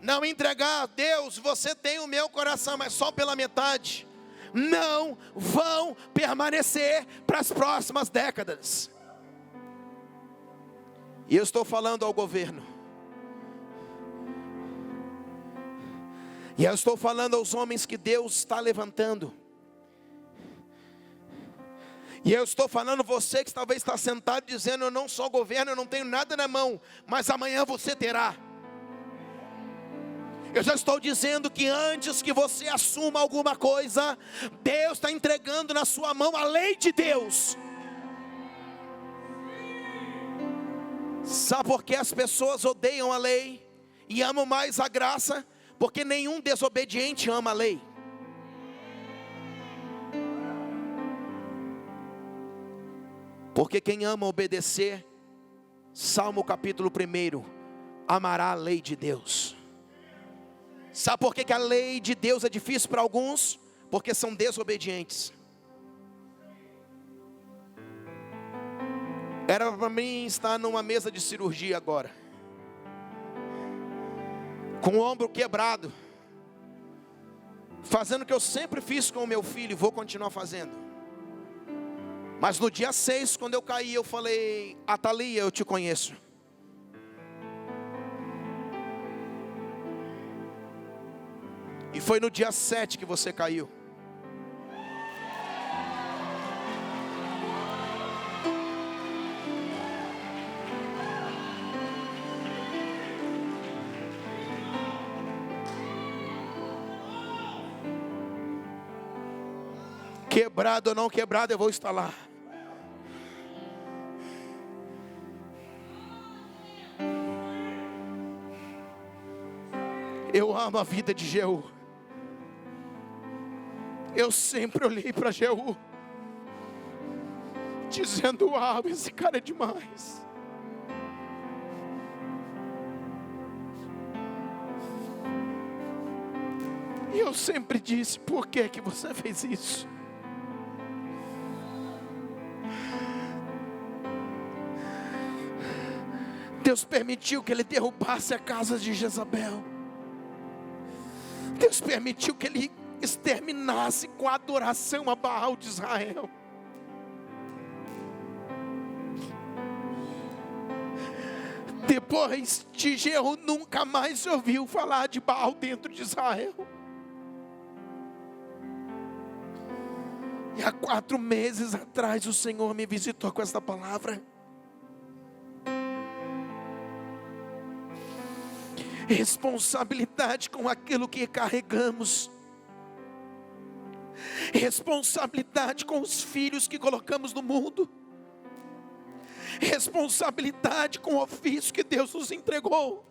Não entregar, Deus, você tem o meu coração, mas só pela metade. não vão permanecer para as próximas décadas. E eu estou falando ao governo, e eu estou falando aos homens que Deus está levantando, e eu estou falando você que talvez está sentado dizendo: eu não sou governo, eu não tenho nada na mão, mas amanhã você terá. Eu já estou dizendo que antes que você assuma alguma coisa, Deus está entregando na sua mão a lei de Deus. Sabe por que as pessoas odeiam a lei e amam mais a graça? Porque nenhum desobediente ama a lei. Porque quem ama obedecer, Salmo capítulo 1, amará a lei de Deus. Sabe por que a lei de Deus é difícil para alguns? Porque são desobedientes. Era para mim estar numa mesa de cirurgia agora, com o ombro quebrado, fazendo o que eu sempre fiz com o meu filho e vou continuar fazendo. Mas no dia 6, quando eu caí, eu falei: Atalia, eu te conheço. E foi no dia 7 que você caiu. Quebrado ou não quebrado, eu vou estar lá. Eu amo a vida de Jeú. Eu sempre olhei para Jeú, dizendo: uau, esse cara é demais. E eu sempre disse: por que você fez isso? Deus permitiu que ele derrubasse a casa de Jezabel. Deus permitiu que ele exterminasse com a adoração a Baal de Israel. Depois de Jeú, nunca mais se ouviu falar de Baal dentro de Israel. E há 4 meses atrás o Senhor me visitou com esta palavra. Responsabilidade com aquilo que carregamos. Responsabilidade com os filhos que colocamos no mundo. Responsabilidade com o ofício que Deus nos entregou.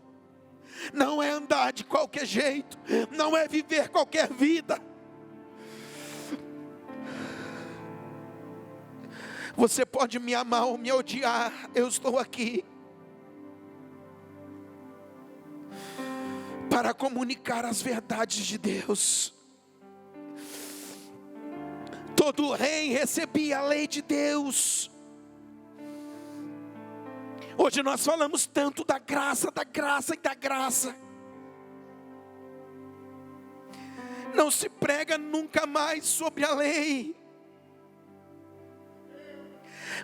Não é andar de qualquer jeito, não é viver qualquer vida. Você pode me amar ou me odiar, eu estou aqui para comunicar as verdades de Deus. Todo rei recebia a lei de Deus. Hoje nós falamos tanto da graça, da graça e da graça. Não se prega nunca mais sobre a lei.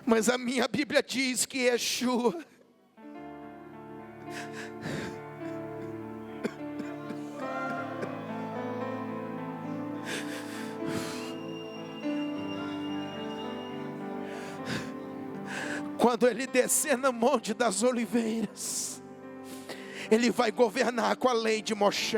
Mas a minha Bíblia diz que Yeshua quando ele descer no Monte das Oliveiras, ele vai governar com a lei de Moshe.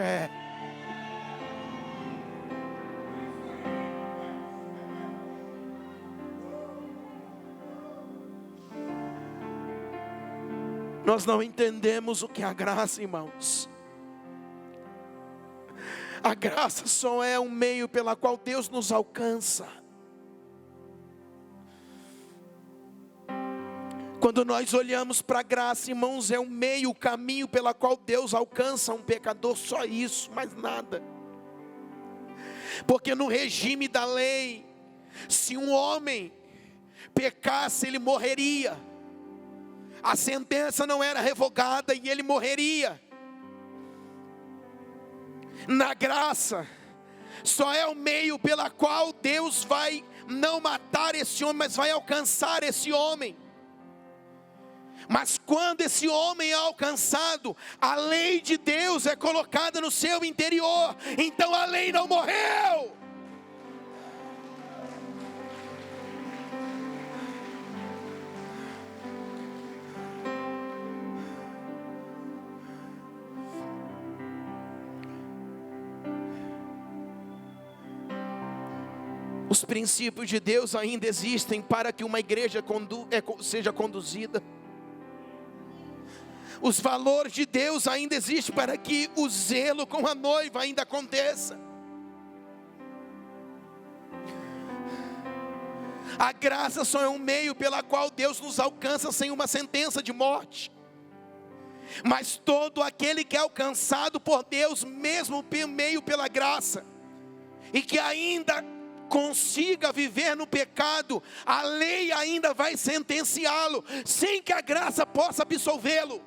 Nós não entendemos o que é a graça, irmãos. A graça só é um meio pela qual Deus nos alcança. Quando nós olhamos para a graça, irmãos, é um meio, o caminho pela qual Deus alcança um pecador, só isso, mais nada. Porque no regime da lei, se um homem pecasse, ele morreria. A sentença não era revogada e ele morreria. Na graça, só é o meio pela qual Deus vai não matar esse homem, mas vai alcançar esse homem. Mas quando esse homem é alcançado, a lei de Deus é colocada no seu interior, então a lei não morreu. Os princípios de Deus ainda existem para que uma igreja seja conduzida. Os valores de Deus ainda existem para que o zelo com a noiva ainda aconteça. A graça só é um meio pela qual Deus nos alcança sem uma sentença de morte. Mas todo aquele que é alcançado por Deus, mesmo por meio pela graça, e que ainda consiga viver no pecado, a lei ainda vai sentenciá-lo, sem que a graça possa absolvê-lo.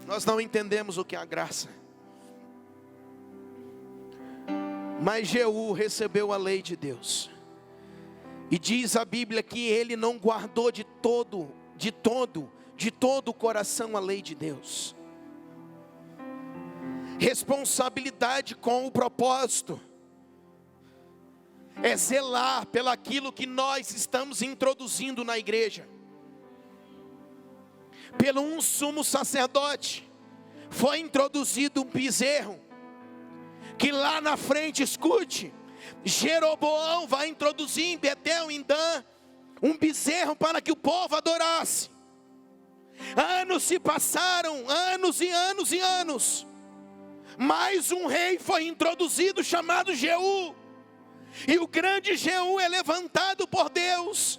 Nós não entendemos o que é a graça. Mas Jeú recebeu a lei de Deus. E diz a Bíblia que ele não guardou de todo o coração a lei de Deus. Responsabilidade com o propósito é zelar pelaquilo que nós estamos introduzindo na igreja. Pelo um sumo sacerdote foi introduzido um bezerro, que lá na frente, escute, Jeroboão vai introduzir em Betel, em Dan, um bezerro para que o povo adorasse. Anos se passaram, anos e anos e anos. Mais um rei foi introduzido chamado Jeú. E o grande Jeú é levantado por Deus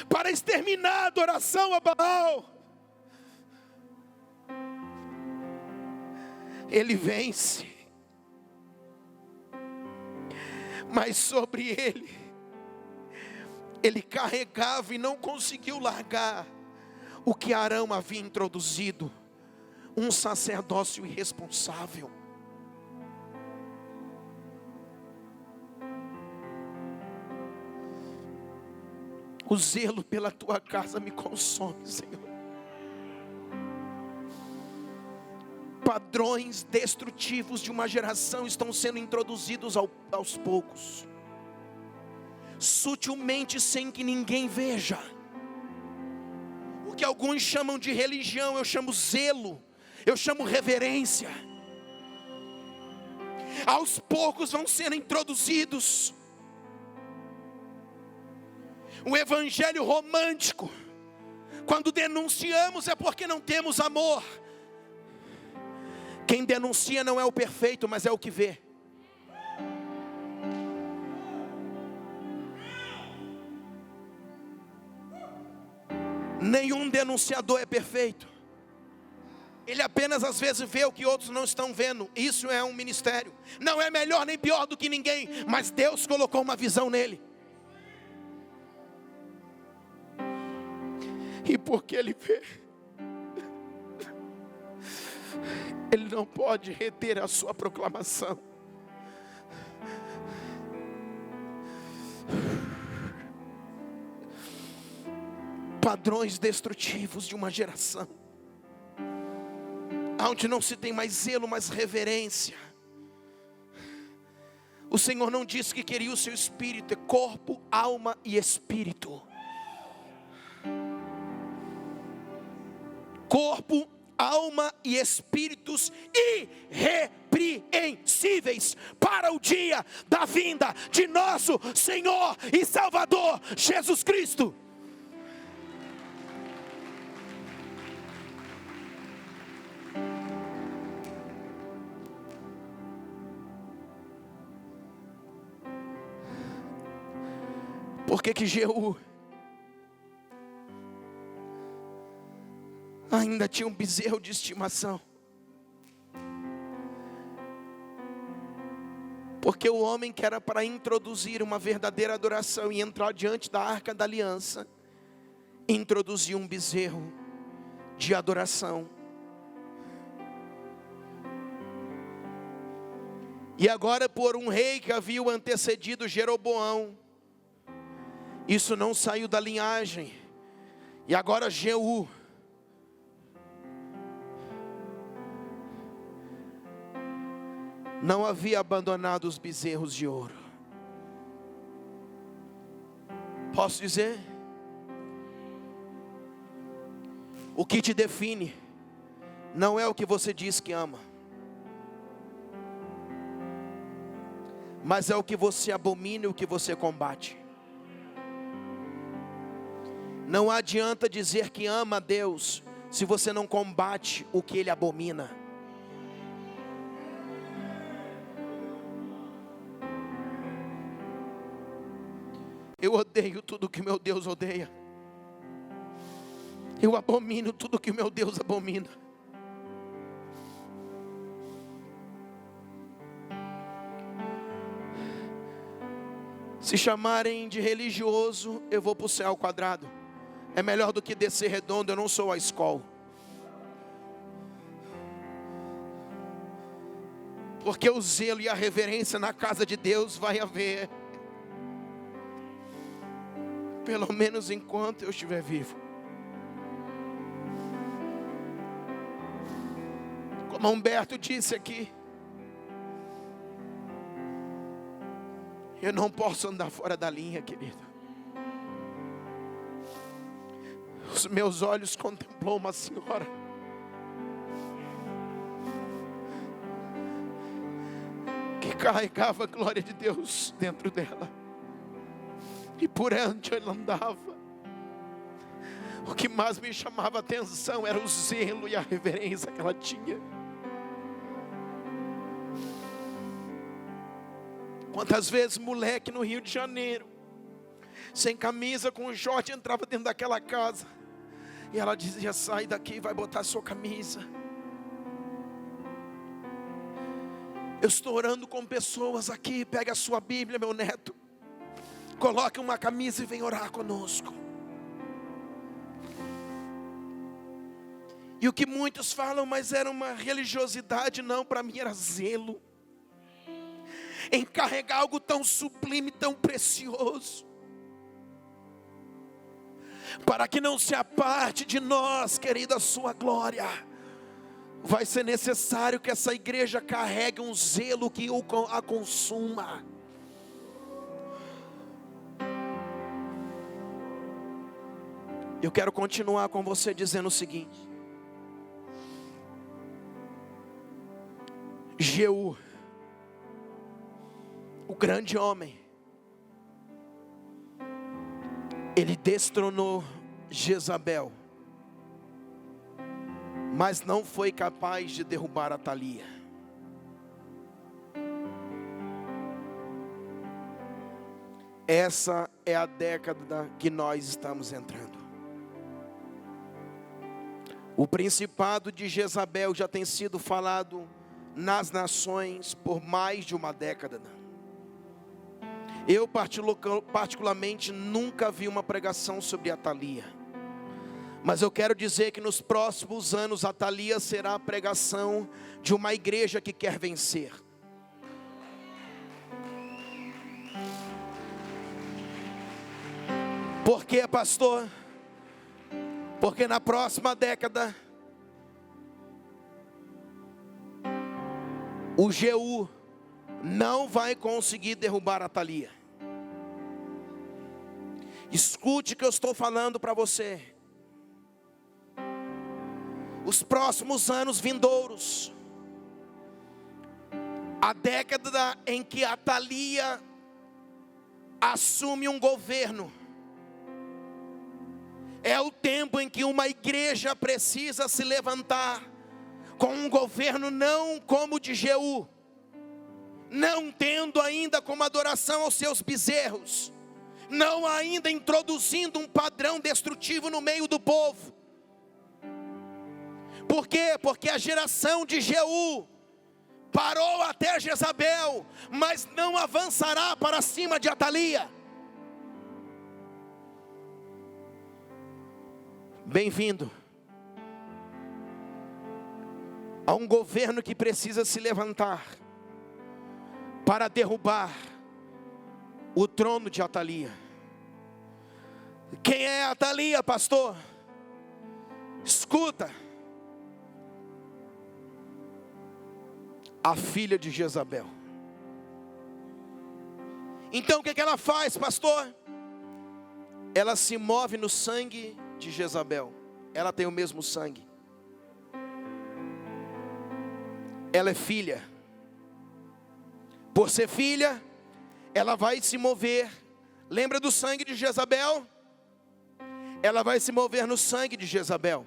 para exterminar a adoração a Baal. Ele vence, mas sobre ele carregava e não conseguiu largar o que Arão havia introduzido, um sacerdócio irresponsável. O zelo pela tua casa me consome, Senhor. Padrões destrutivos de uma geração estão sendo introduzidos aos poucos, sutilmente, sem que ninguém veja. O que alguns chamam de religião, eu chamo zelo, eu chamo reverência. Aos poucos vão sendo introduzidos. O evangelho romântico, quando denunciamos é porque não temos amor. Quem denuncia não é o perfeito, mas é o que vê. Nenhum denunciador é perfeito. Ele apenas às vezes vê o que outros não estão vendo. Isso é um ministério. Não é melhor nem pior do que ninguém, mas Deus colocou uma visão nele. E porque ele vê, ele não pode reter a sua proclamação. Padrões destrutivos de uma geração, onde não se tem mais zelo, mas reverência. O Senhor não disse que queria o seu espírito, é corpo, alma e espírito. Corpo, alma e espíritos irrepreensíveis para o dia da vinda de nosso Senhor e Salvador Jesus Cristo. Por que Jeú ainda tinha um bezerro de estimação? Porque o homem que era para introduzir uma verdadeira adoração e entrar diante da arca da aliança, introduziu um bezerro de adoração. E agora por um rei que havia o antecedido Jeroboão, isso não saiu da linhagem. E agora Jeú não havia abandonado os bezerros de ouro. Posso dizer? O que te define não é o que você diz que ama, mas é o que você abomina e o que você combate. Não adianta dizer que ama a Deus se você não combate o que Ele abomina. Eu odeio tudo que meu Deus odeia. Eu abomino tudo que meu Deus abomina. Se chamarem de religioso, eu vou para o céu quadrado. É melhor do que descer redondo, eu não sou a escola. Porque o zelo e a reverência na casa de Deus vai haver. Pelo menos enquanto eu estiver vivo. Como Humberto disse aqui, eu não posso andar fora da linha, querido. Os meus olhos contemplou uma senhora que carregava a glória de Deus dentro dela, e por onde ela andava, o que mais me chamava a atenção era o zelo e a reverência que ela tinha. Quantas vezes moleque no Rio de Janeiro, sem camisa, com short, entrava dentro daquela casa, e ela dizia: sai daqui, vai botar sua camisa. Eu estou orando com pessoas aqui. Pega a sua Bíblia, meu neto, coloque uma camisa e vem orar conosco. E o que muitos falam, mas era uma religiosidade, não, para mim era zelo em carregar algo tão sublime, tão precioso, para que não se aparte de nós, querida, a sua glória. Vai ser necessário que essa igreja carregue um zelo que a consuma. Eu quero continuar com você dizendo o seguinte: Jeú, o grande homem, ele destronou Jezabel, mas não foi capaz de derrubar Atalia. Essa é a década que nós estamos entrando. O principado de Jezabel já tem sido falado nas nações por mais de uma década. Eu particularmente nunca vi uma pregação sobre Atalia, mas eu quero dizer que nos próximos anos Atalia será a pregação de uma igreja que quer vencer. Por quê, pastor? Porque na próxima década o Jeú não vai conseguir derrubar Atalia. Escute o que eu estou falando para você. Os próximos anos vindouros, a década em que Atalia assume um governo, é o tempo em que uma igreja precisa se levantar com um governo não como o de Jeú, não tendo ainda como adoração aos seus bezerros, não ainda introduzindo um padrão destrutivo no meio do povo. Por quê? Porque a geração de Jeú parou até Jezabel, mas não avançará para cima de Atalia. Bem-vindo a um governo que precisa se levantar para derrubar o trono de Atalia. Quem é Atalia, pastor? Escuta. A filha de Jezabel. Então o que ela faz, pastor? Ela se move no sangue de Jezabel. Ela tem o mesmo sangue. Ela é filha. Por ser filha, ela vai se mover. Lembra do sangue de Jezabel? Ela vai se mover no sangue de Jezabel.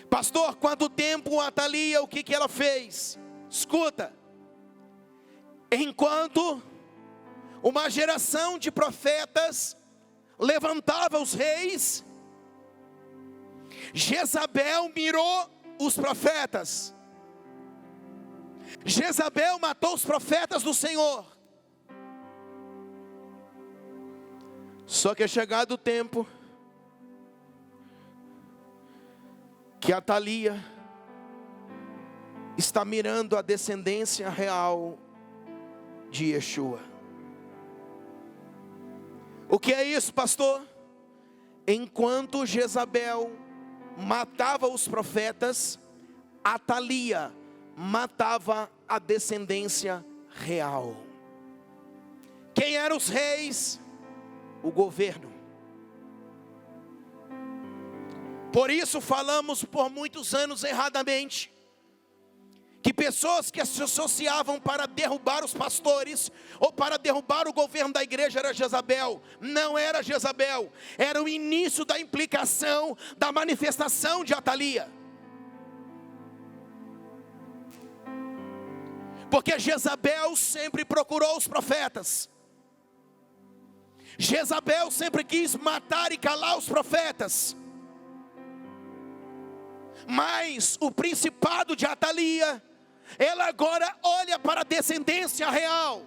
Pastor, quanto tempo Atalia, o que ela fez? Escuta. Enquanto uma geração de profetas levantava os reis, Jezabel mirou os profetas. Jezabel matou os profetas do Senhor. Só que é chegado o tempo que Atalia está mirando a descendência real de Yeshua. O que é isso, pastor? Enquanto Jezabel matava os profetas, Atalia matava a descendência real. Quem eram os reis? O governo. Por isso falamos por muitos anos erradamente que pessoas que se associavam para derrubar os pastores ou para derrubar o governo da igreja era Jezabel. Não era Jezabel, era o início da implicação da manifestação de Atalia. Porque Jezabel sempre procurou os profetas. Jezabel sempre quis matar e calar os profetas. Mas o principado de Atalia, ela agora olha para a descendência real.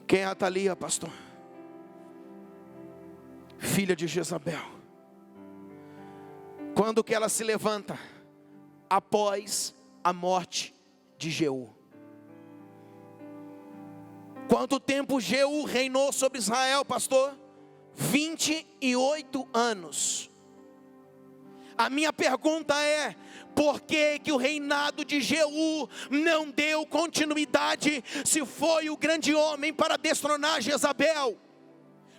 Quem é Atalia, pastor? Filha de Jezabel. Quando que ela se levanta? Após a morte de Jeú. Quanto tempo Jeú reinou sobre Israel, pastor? 28 anos. A minha pergunta é: por que que o reinado de Jeú não deu continuidade, se foi o grande homem para destronar Jezabel?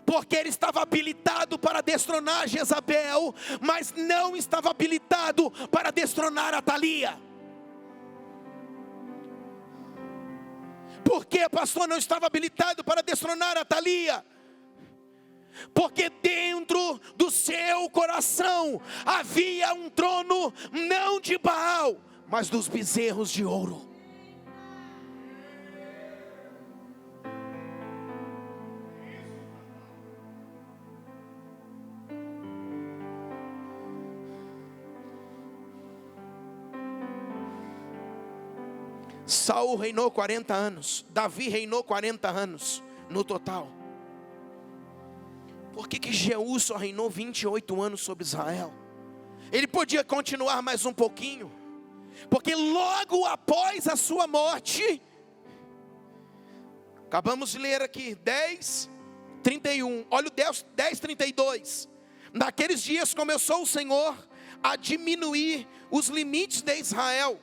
Porque ele estava habilitado para destronar Jezabel, mas não estava habilitado para destronar Atalia. Por que, pastor, não estava habilitado para destronar Atalia? Porque dentro do seu coração havia um trono, não de Baal, mas dos bezerros de ouro. Saul reinou 40 anos, Davi reinou 40 anos no total. Por que Jeú só reinou 28 anos sobre Israel? Ele podia continuar mais um pouquinho, porque logo após a sua morte, acabamos de ler aqui 10:31, olha o 10:32. Naqueles dias começou o Senhor a diminuir os limites de Israel.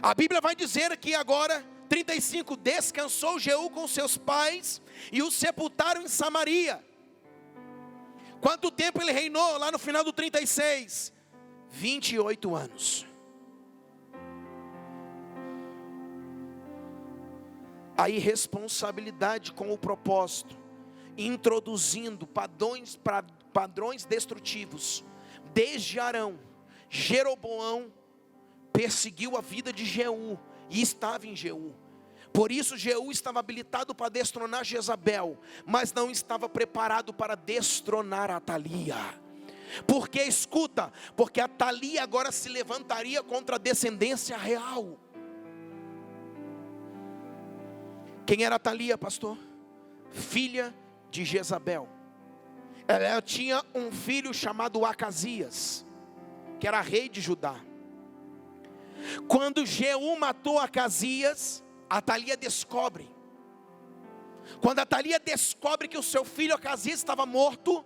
A Bíblia vai dizer aqui agora, 35, descansou Jeú com seus pais e o sepultaram em Samaria. Quanto tempo ele reinou lá no final do 36? 28 anos. A irresponsabilidade com o propósito, introduzindo padrões destrutivos. Desde Arão, Jeroboão perseguiu a vida de Jeú e estava em Jeú. Por isso Jeú estava habilitado para destronar Jezabel, mas não estava preparado para destronar Atalia. Porque escuta, porque Atalia agora se levantaria contra a descendência real. Quem era Atalia, pastor? Filha de Jezabel. Ela tinha um filho chamado Acasias, que era rei de Judá. Quando Jeú matou Acasias, Atalia descobre. Quando Atalia descobre que o seu filho Acasias estava morto,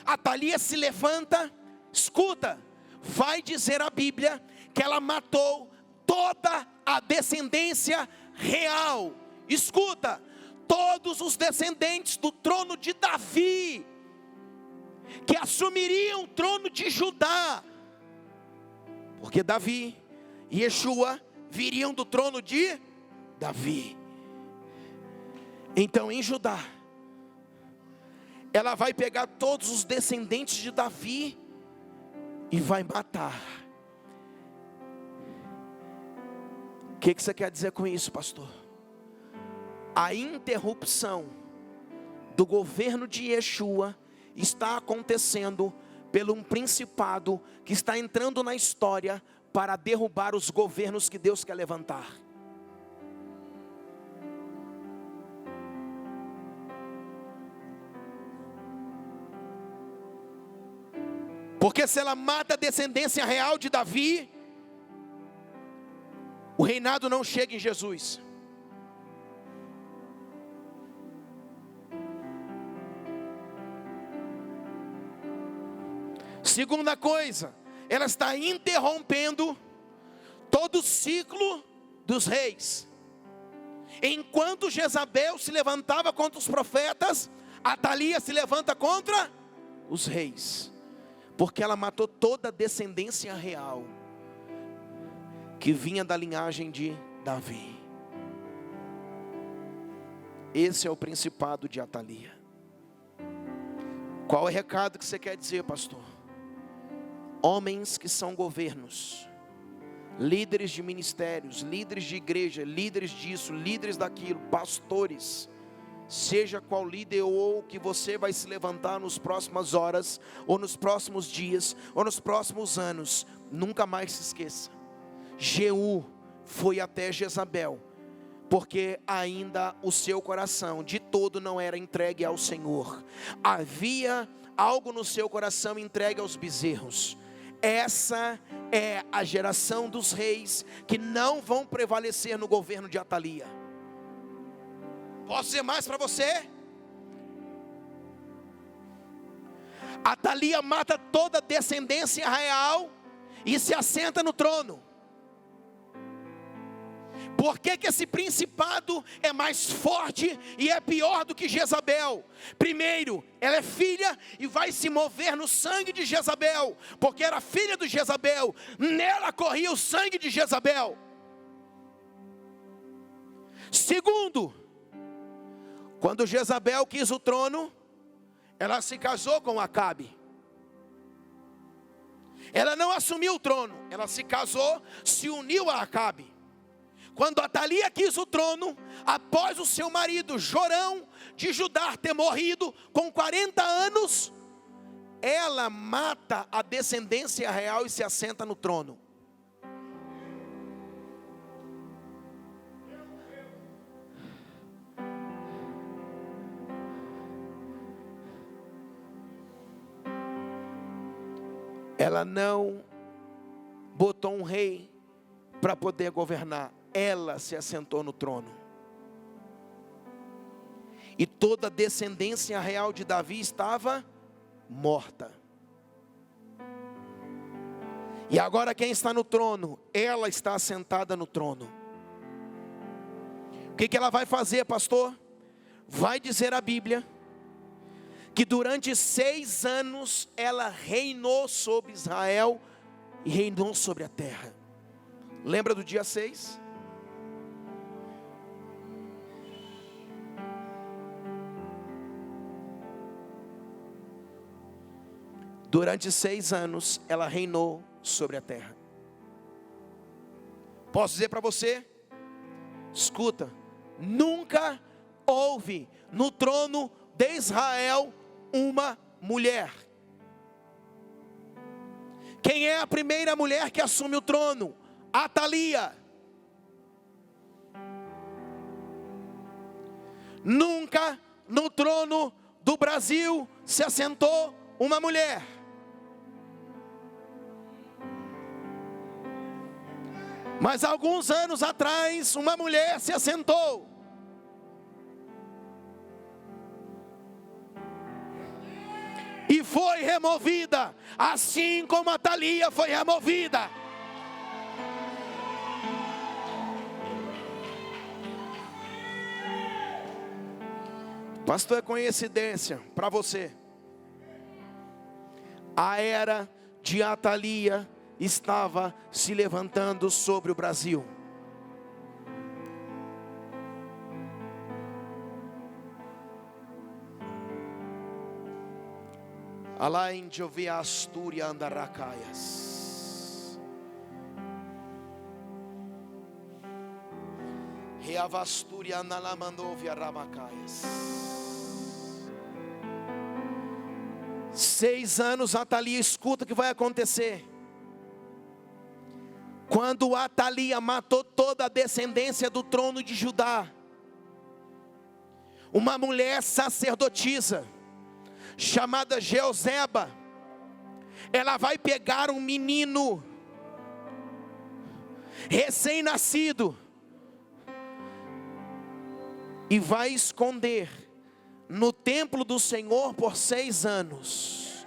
Atalia se levanta. Escuta, vai dizer a Bíblia que ela matou toda a descendência real. Escuta, todos os descendentes do trono de Davi, que assumiriam o trono de Judá, porque Davi e Yeshua viriam do trono de Davi. Então em Judá, ela vai pegar todos os descendentes de Davi e vai matar. O que você quer dizer com isso, pastor? A interrupção do governo de Yeshua está acontecendo pelo um principado que está entrando na história para derrubar os governos que Deus quer levantar. Porque se ela mata a descendência real de Davi, o reinado não chega em Jesus. Segunda coisa, ela está interrompendo todo o ciclo dos reis. Enquanto Jezabel se levantava contra os profetas, Atalia se levanta contra os reis, porque ela matou toda a descendência real que vinha da linhagem de Davi. Esse é o principado de Atalia. Qual é o recado que você quer dizer, pastor? Homens que são governos, líderes de ministérios, líderes de igreja, líderes disso, líderes daquilo, pastores, seja qual líder ou que você vai se levantar nas próximas horas, ou nos próximos dias, ou nos próximos anos, nunca mais se esqueça, Jeú foi até Jezabel, porque ainda o seu coração de todo não era entregue ao Senhor, havia algo no seu coração entregue aos bezerros. Essa é a geração dos reis que não vão prevalecer no governo de Atalia. Posso dizer mais para você? Atalia mata toda a descendência real e se assenta no trono. Por que esse principado é mais forte e é pior do que Jezabel? Primeiro, ela é filha e vai se mover no sangue de Jezabel, porque era filha de Jezabel, nela corria o sangue de Jezabel. Segundo, quando Jezabel quis o trono, ela se casou com Acabe. Ela não assumiu o trono, ela se casou, se uniu a Acabe. Quando Atalia quis o trono, após o seu marido Jorão de Judá ter morrido com 40 anos, ela mata a descendência real e se assenta no trono. Ela não botou um rei para poder governar. Ela se assentou no trono. E toda a descendência real de Davi estava morta. E agora quem está no trono? Ela está assentada no trono. O que ela vai fazer, pastor? Vai dizer a Bíblia que durante 6 anos ela reinou sobre Israel e reinou sobre a terra. Lembra do dia 6? Durante 6 anos ela reinou sobre a terra. Posso dizer para você? Escuta, nunca houve no trono de Israel uma mulher. Quem é a primeira mulher que assume o trono? Atalia. Nunca no trono do Brasil se assentou uma mulher. Mas alguns anos atrás, uma mulher se assentou. E foi removida, assim como a Thalia foi removida. Pastor, é coincidência para você. A era de Atalia estava se levantando sobre o Brasil. Alá em Jovia Astúria Andaracaias. Reavastúria Analamandovia Ramacaias. 6 anos, Atalia, escuta o que vai acontecer. Quando Atalia matou toda a descendência do trono de Judá, uma mulher sacerdotisa, chamada Jeozeba, ela vai pegar um menino, recém-nascido, e vai esconder no templo do Senhor por 6 anos.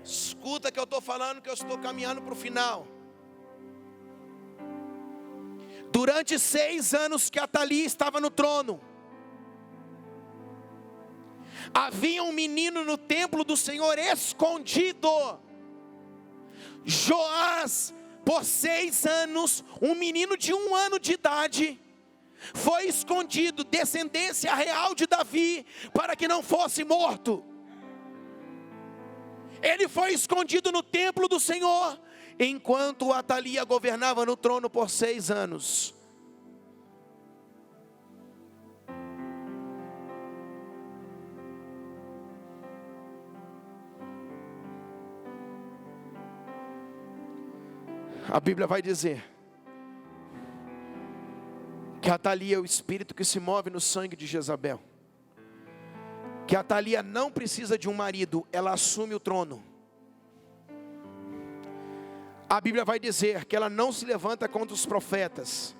Escuta que eu estou falando, que eu estou caminhando para o final. Durante 6 anos que Atalia estava no trono, havia um menino no templo do Senhor escondido. Joás, por 6 anos, um menino de 1 ano de idade, foi escondido, descendência real de Davi, para que não fosse morto. Ele foi escondido no templo do Senhor, enquanto Atalia governava no trono por 6 anos. A Bíblia vai dizer que Atalia é o espírito que se move no sangue de Jezabel. Que Atalia não precisa de um marido, ela assume o trono. A Bíblia vai dizer que ela não se levanta contra os profetas,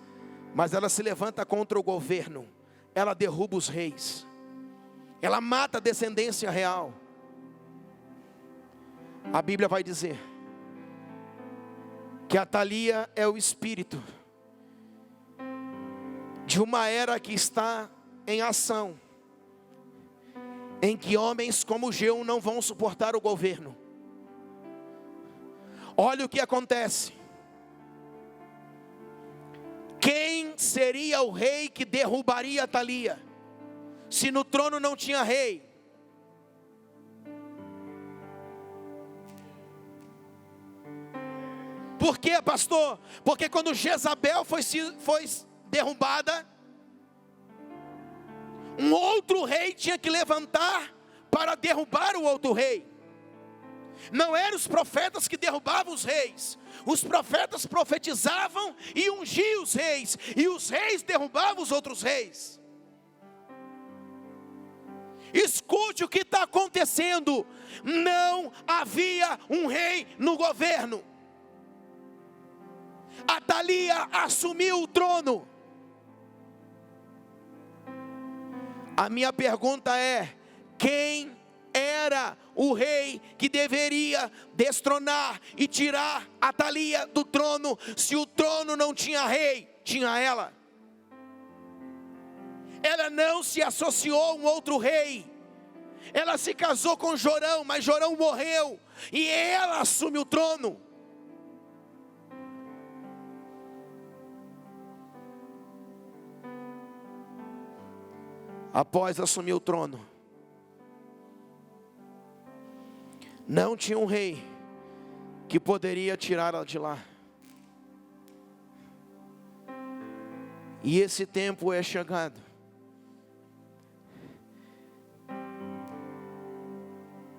mas ela se levanta contra o governo. Ela derruba os reis, ela mata a descendência real. A Bíblia vai dizer que Atalia é o espírito de uma era que está em ação, em que homens como Jeú não vão suportar o governo. Olha o que acontece. Quem seria o rei que derrubaria Atalia, se no trono não tinha rei? Por quê, pastor? Porque quando Jezabel foi derrubada, um outro rei tinha que levantar para derrubar o outro rei. Não eram os profetas que derrubavam os reis. Os profetas profetizavam e ungiam os reis, e os reis derrubavam os outros reis. Escute o que está acontecendo. Não havia um rei no governo. Atalia assumiu o trono. A minha pergunta é: quem era o rei que deveria destronar e tirar Atalia do trono? Se o trono não tinha rei, tinha ela. Ela não se associou a um outro rei. Ela se casou com Jorão, mas Jorão morreu, e ela assume o trono. Após assumir o trono, não tinha um rei que poderia tirá-la de lá. E esse tempo é chegado.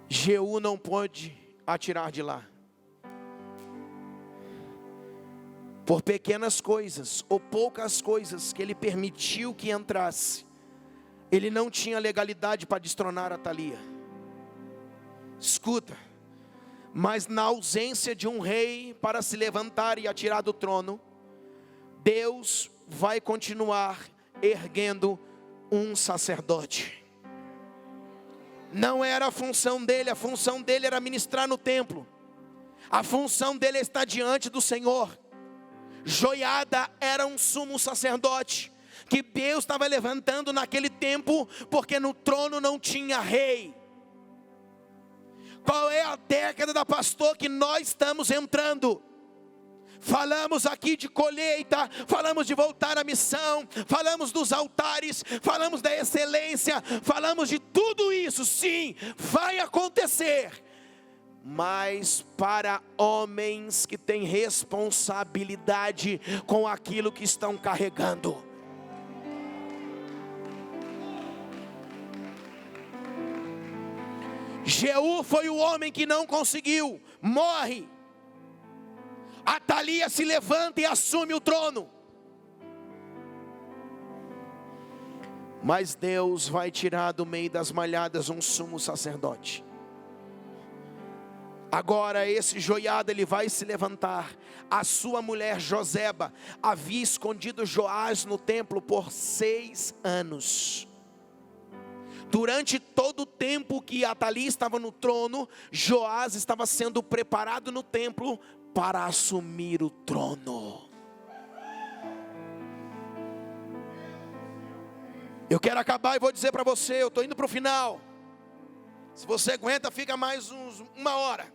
Jeú não pôde a tirar de lá. Por pequenas coisas ou poucas coisas que ele permitiu que entrasse, Ele não tinha legalidade para destronar Atalia. Escuta, mas na ausência de um rei para se levantar e atirar do trono, Deus vai continuar erguendo um sacerdote. Não era a função dele era ministrar no templo. A função dele é estar diante do Senhor. Joiada era um sumo sacerdote que Deus estava levantando naquele tempo, porque no trono não tinha rei. Qual é a década da pastor que nós estamos entrando? Falamos aqui de colheita, falamos de voltar à missão, falamos dos altares, falamos da excelência, falamos de tudo isso. Sim, vai acontecer, mas para homens que têm responsabilidade com aquilo que estão carregando. Jeú foi o homem que não conseguiu, morre. Atalia se levanta e assume o trono. Mas Deus vai tirar do meio das malhadas um sumo sacerdote. Agora esse Joiada, ele vai se levantar. A sua mulher Joseba havia escondido Joás no templo por 6 anos. Durante todo o tempo que Atalia estava no trono, Joás estava sendo preparado no templo para assumir o trono. Eu quero acabar e vou dizer para você, eu estou indo para o final. Se você aguenta, fica mais uma hora.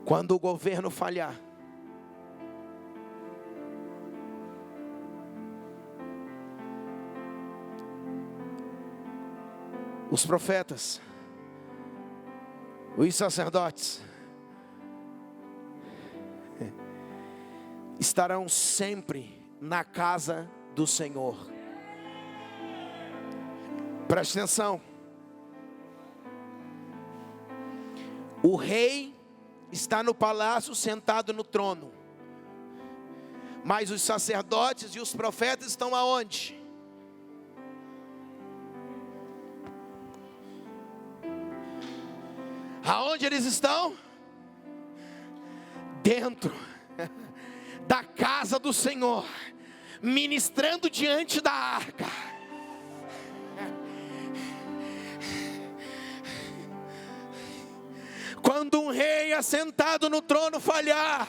Quando o governo falhar, os profetas, os sacerdotes, estarão sempre na casa do Senhor. Preste atenção. O rei está no palácio sentado no trono, mas os sacerdotes e os profetas estão aonde? Aonde eles estão? Dentro da casa do Senhor, ministrando diante da arca. Quando um rei assentado no trono falhar,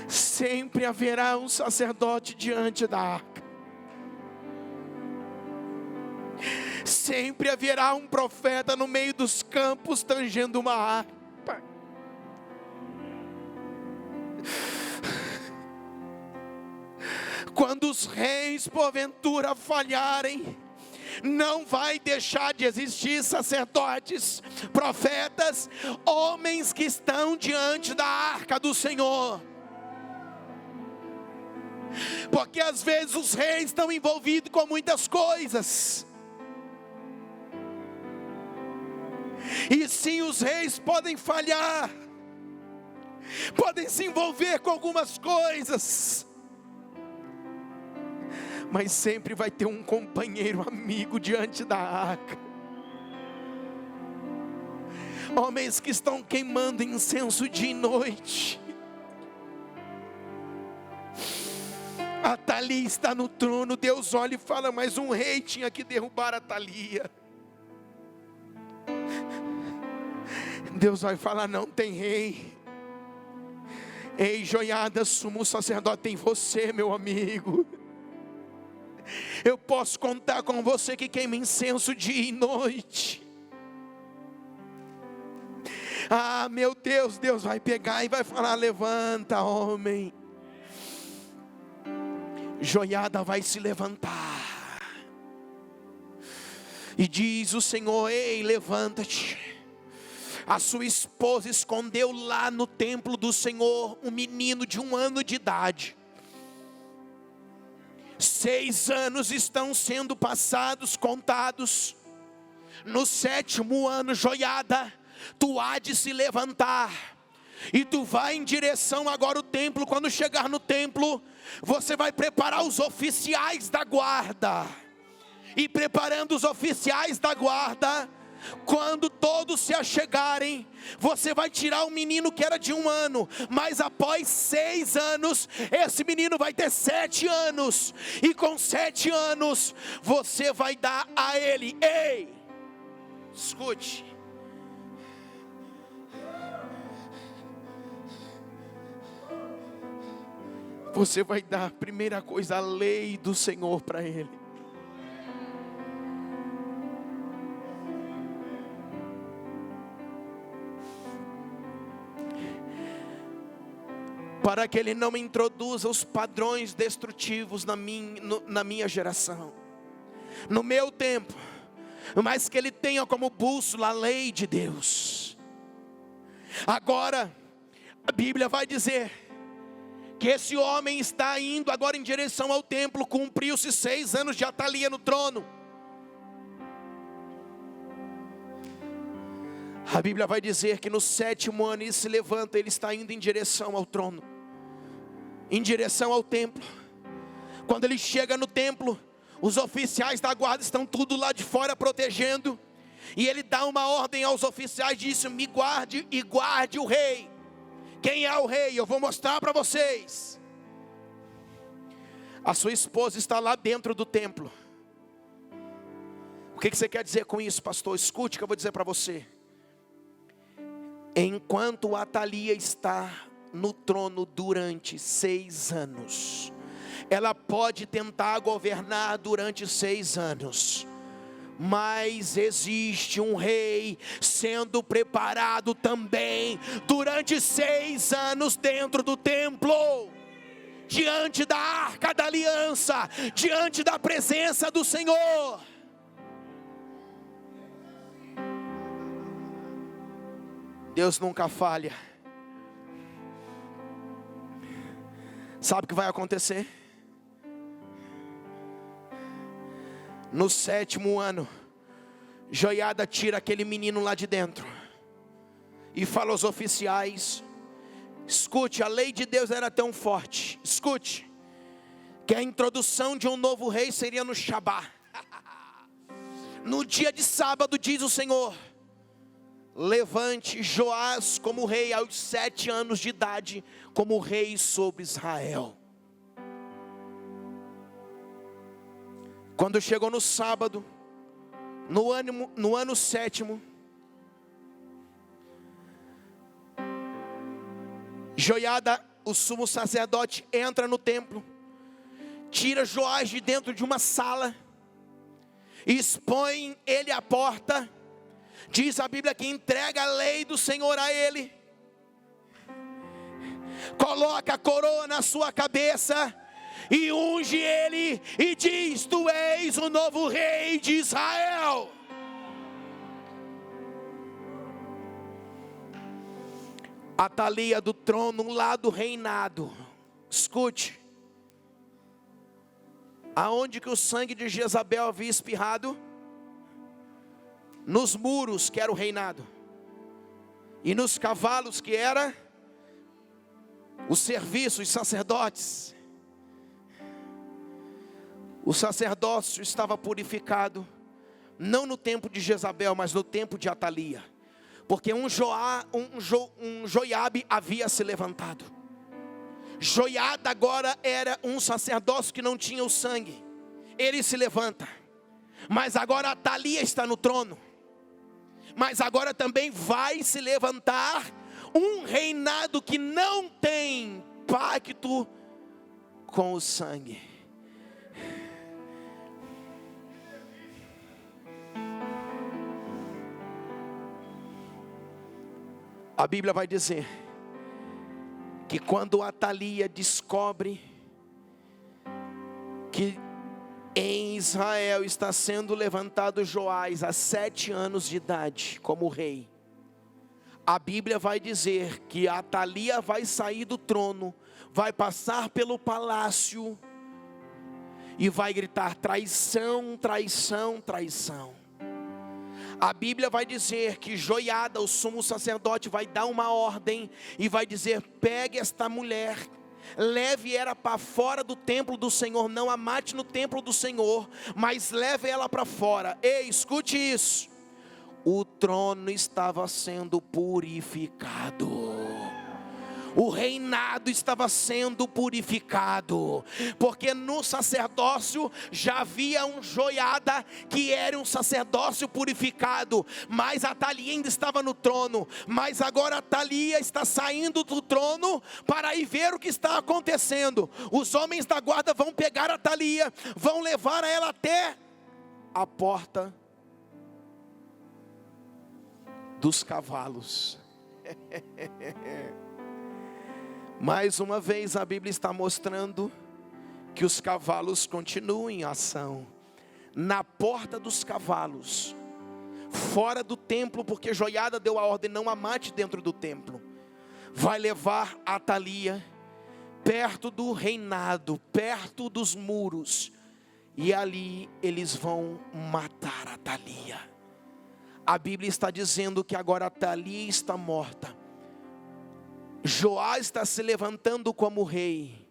sempre haverá um sacerdote diante da arca. Sempre haverá um profeta no meio dos campos tangendo uma harpa. Quando os reis porventura falharem, não vai deixar de existir sacerdotes, profetas, homens que estão diante da arca do Senhor. Porque às vezes os reis estão envolvidos com muitas coisas. E sim, os reis podem falhar, podem se envolver com algumas coisas, mas sempre vai ter um companheiro amigo diante da arca. Homens que estão queimando incenso dia e noite. Atalia está no trono. Deus olha e fala, mas um rei tinha que derrubar Atalia. Deus vai falar, não tem rei. Ei, Joiada, sumo sacerdote, tem você, meu amigo. Eu posso contar com você que queima incenso dia e noite. Ah, meu Deus, Deus vai pegar e vai falar, levanta, homem. Joiada vai se levantar. E diz o Senhor, ei, levanta-te. A sua esposa escondeu lá no templo do Senhor um menino de 1 ano de idade. 6 anos estão sendo passados, contados. No 7º ano, Joiada, tu há de se levantar, e tu vai em direção agora ao templo. Quando chegar no templo, você vai preparar os oficiais da guarda. E preparando os oficiais da guarda, quando todos se achegarem, você vai tirar o menino que era de 1 ano, mas após 6 anos, esse menino vai ter 7 anos, e com 7 anos, você vai dar a ele, ei, escute, você vai dar a primeira coisa, a lei do Senhor para ele. Para que ele não introduza os padrões destrutivos na minha geração, no meu tempo, mas que ele tenha como bússola a lei de Deus. Agora, a Bíblia vai dizer que esse homem está indo agora em direção ao templo. Cumpriu-se 6 anos de Atalia no trono. A Bíblia vai dizer que no 7º ano ele se levanta, ele está indo em direção ao trono, em direção ao templo. Quando ele chega no templo, os oficiais da guarda estão tudo lá de fora protegendo, e ele dá uma ordem aos oficiais, disse: me guarde e guarde o rei. Quem é o rei? Eu vou mostrar para vocês. A sua esposa está lá dentro do templo. O que você quer dizer com isso, pastor? Escute o que eu vou dizer para você. Enquanto Atalia está no trono durante 6 anos, ela pode tentar governar durante 6 anos, mas existe um rei sendo preparado também durante 6 anos dentro do templo, diante da arca da aliança, diante da presença do Senhor. Deus nunca falha. Sabe o que vai acontecer? No 7º ano, Joiada tira aquele menino lá de dentro e fala aos oficiais: escute, a lei de Deus era tão forte, escute, que a introdução de um novo rei seria no Shabá. No dia de sábado, diz o Senhor: levante Joás como rei aos 7 anos de idade, como rei sobre Israel. Quando chegou no sábado, no ano 7º, Joiada, o sumo sacerdote, entra no templo, tira Joás de dentro de uma sala, expõe ele à porta. Diz a Bíblia que entrega a lei do Senhor a ele, coloca a coroa na sua cabeça e unge ele e diz: tu és o novo rei de Israel. Atalia do trono, lá do reinado. Escute, aonde que o sangue de Jezabel havia espirrado? Nos muros, que era o reinado, e nos cavalos, que era o serviço, os sacerdotes. O sacerdócio estava purificado, não no tempo de Jezabel, mas no tempo de Atalia, porque um Joiabe havia se levantado. Joiada agora era um sacerdócio que não tinha o sangue. Ele se levanta, mas agora Atalia está no trono. Mas agora também vai se levantar um reinado que não tem pacto com o sangue. A Bíblia vai dizer que quando Atalia descobre que em Israel está sendo levantado Joás a 7 anos de idade como rei, a Bíblia vai dizer que Atalia vai sair do trono, vai passar pelo palácio e vai gritar: traição, traição, traição. A Bíblia vai dizer que Joiada, o sumo sacerdote, vai dar uma ordem e vai dizer: pegue esta mulher, leve ela para fora do templo do Senhor, não a mate no templo do Senhor, mas leve ela para fora. Ei, escute isso: o trono estava sendo purificado, o reinado estava sendo purificado, porque no sacerdócio já havia um Joiada que era um sacerdócio purificado, mas Atalia ainda estava no trono. Mas agora Atalia está saindo do trono para ir ver o que está acontecendo. Os homens da guarda vão pegar Atalia, vão levar ela até a porta dos cavalos. Mais uma vez a Bíblia está mostrando que os cavalos continuam em ação. Na porta dos cavalos, fora do templo, porque Joiada deu a ordem: não a mate dentro do templo. Vai levar Atalia perto do reinado, perto dos muros, e ali eles vão matar Atalia. A Bíblia está dizendo que agora Atalia está morta. Joás está se levantando como rei,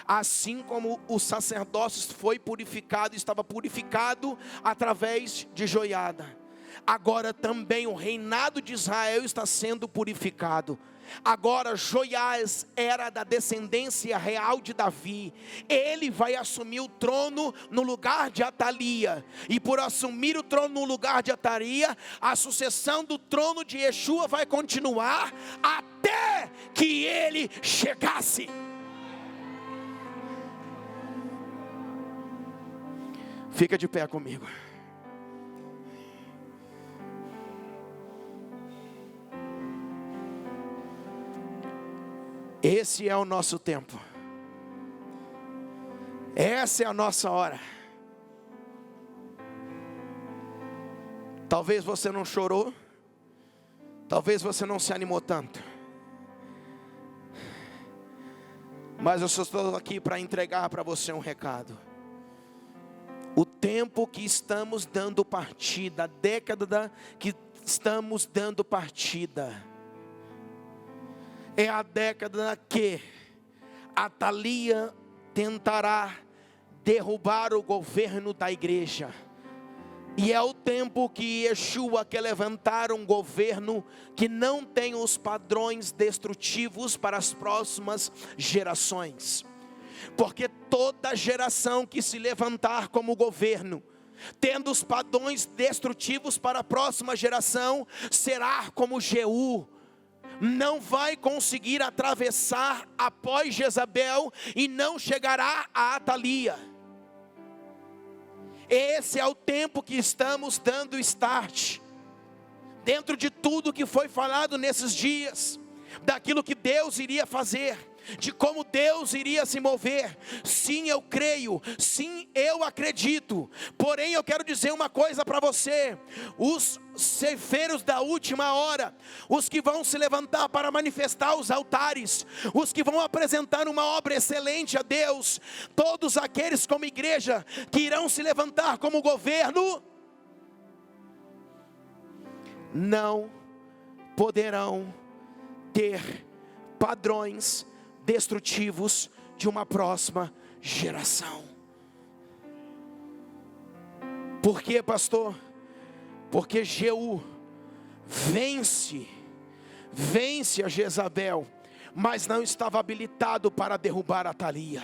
assim como o sacerdócio foi purificado, estava purificado através de Joiada. Agora também o reinado de Israel está sendo purificado. Agora Joiás era da descendência real de Davi. Ele vai assumir o trono no lugar de Atalia. E por assumir o trono no lugar de Atalia, a sucessão do trono de Yeshua vai continuar até que ele chegasse. Fica de pé comigo. Esse é o nosso tempo. Essa é a nossa hora. Talvez você não chorou, talvez você não se animou tanto, mas eu só estou aqui para entregar para você um recado. O tempo que estamos dando partida, a década que estamos dando partida, é a década que Atalia tentará derrubar o governo da igreja. E é o tempo que Yeshua quer levantar um governo que não tem os padrões destrutivos para as próximas gerações. Porque toda geração que se levantar como governo, tendo os padrões destrutivos para a próxima geração, será como Jeú. Não vai conseguir atravessar após Jezabel e não chegará a Atalia. Esse é o tempo que estamos dando start. Dentro de tudo que foi falado nesses dias, daquilo que Deus iria fazer, de como Deus iria se mover. Sim, eu creio, sim, eu acredito. Porém eu quero dizer uma coisa para você: os ceifeiros da última hora, os que vão se levantar para manifestar os altares, os que vão apresentar uma obra excelente a Deus, todos aqueles como igreja que irão se levantar como governo, não poderão ter padrões destrutivos de uma próxima geração. Por quê, pastor? Porque Jeú vence a Jezabel, mas não estava habilitado para derrubar Atalia.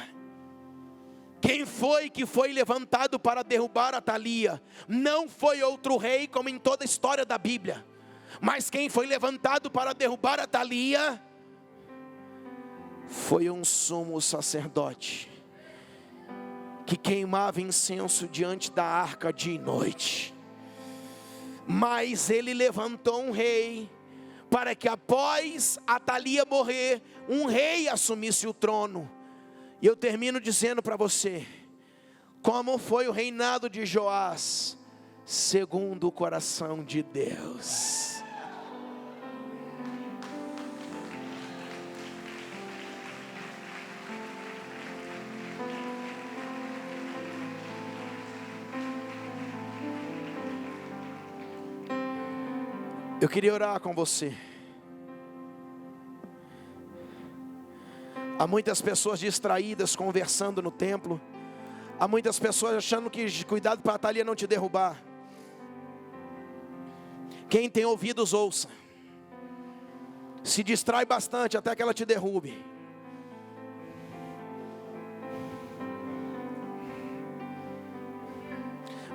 Quem foi que foi levantado para derrubar Atalia? Não foi outro rei, como em toda a história da Bíblia, mas quem foi levantado para derrubar Atalia foi um sumo sacerdote, que queimava incenso diante da arca dia e noite. Mas ele levantou um rei, para que após Atalia morrer, um rei assumisse o trono. E eu termino dizendo para você, como foi o reinado de Joás, segundo o coração de Deus. Eu queria orar com você. Há muitas pessoas distraídas conversando no templo. Há muitas pessoas achando que cuidado para a Thalia não te derrubar. Quem tem ouvidos ouça. Se distrai bastante até que ela te derrube.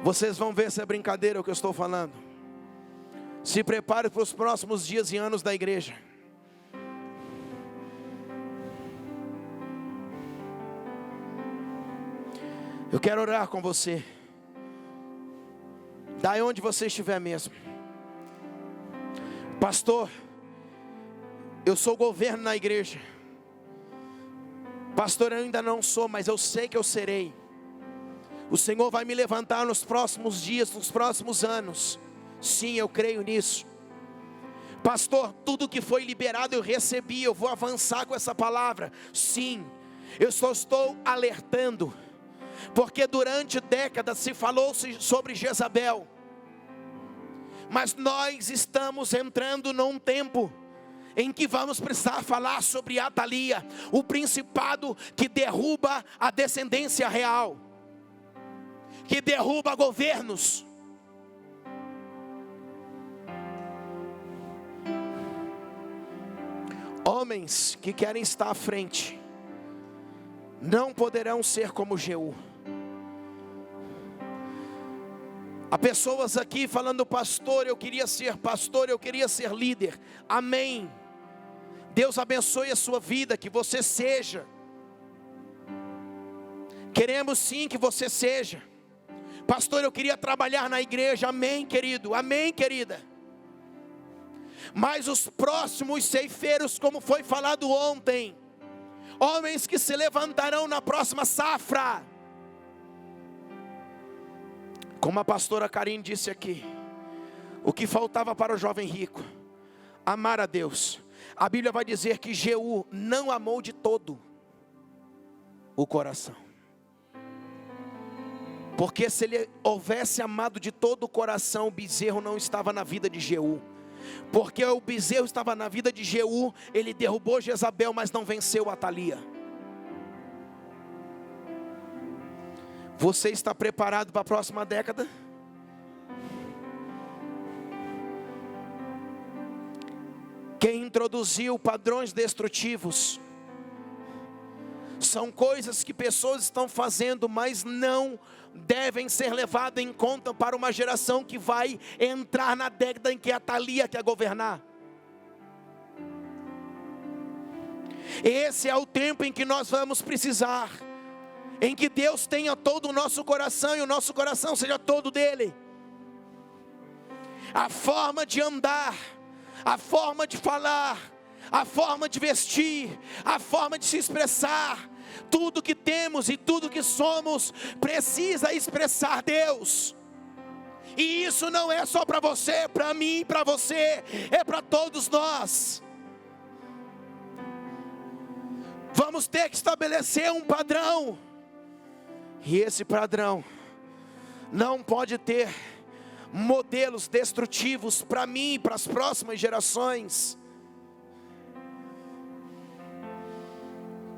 Vocês vão ver se é brincadeira o que eu estou falando. Se prepare para os próximos dias e anos da igreja. Eu quero orar com você. Daí onde você estiver mesmo. Pastor, eu sou governo na igreja. Pastor, eu ainda não sou, mas eu sei que eu serei. O Senhor vai me levantar nos próximos dias, nos próximos anos. Sim, eu creio nisso. Pastor, tudo que foi liberado eu recebi, eu vou avançar com essa palavra. Sim, eu só estou alertando. Porque durante décadas se falou sobre Jezabel. Mas nós estamos entrando num tempo em que vamos precisar falar sobre Atalia, o principado que derruba a descendência real, que derruba governos. Homens que querem estar à frente não poderão ser como Jeú. Há pessoas aqui falando, pastor, eu queria ser líder. Amém. Deus abençoe a sua vida, que você seja. Queremos sim que você seja. Pastor, eu queria trabalhar na igreja. Amém, querido. Amém, querida. Mas os próximos ceifeiros, como foi falado ontem, homens que se levantarão na próxima safra. Como a pastora Karine disse aqui, o que faltava para o jovem rico? Amar a Deus. A Bíblia vai dizer que Jeú não amou de todo o coração. Porque se ele houvesse amado de todo o coração, o bezerro não estava na vida de Jeú. Porque o bezerro estava na vida de Jeú, ele derrubou Jezabel, mas não venceu Atalia. Você está preparado para a próxima década? Quem introduziu padrões destrutivos são coisas que pessoas estão fazendo, mas não devem ser levadas em conta para uma geração que vai entrar na década em que a Atalia quer governar. Esse é o tempo em que nós vamos precisar, em que Deus tenha todo o nosso coração e o nosso coração seja todo dele. A forma de andar, a forma de falar, a forma de vestir, a forma de se expressar, tudo que temos e tudo que somos precisa expressar Deus. E isso não é só para você, para mim, para você, é para todos nós. Vamos ter que estabelecer um padrão. E esse padrão não pode ter modelos destrutivos para mim e para as próximas gerações.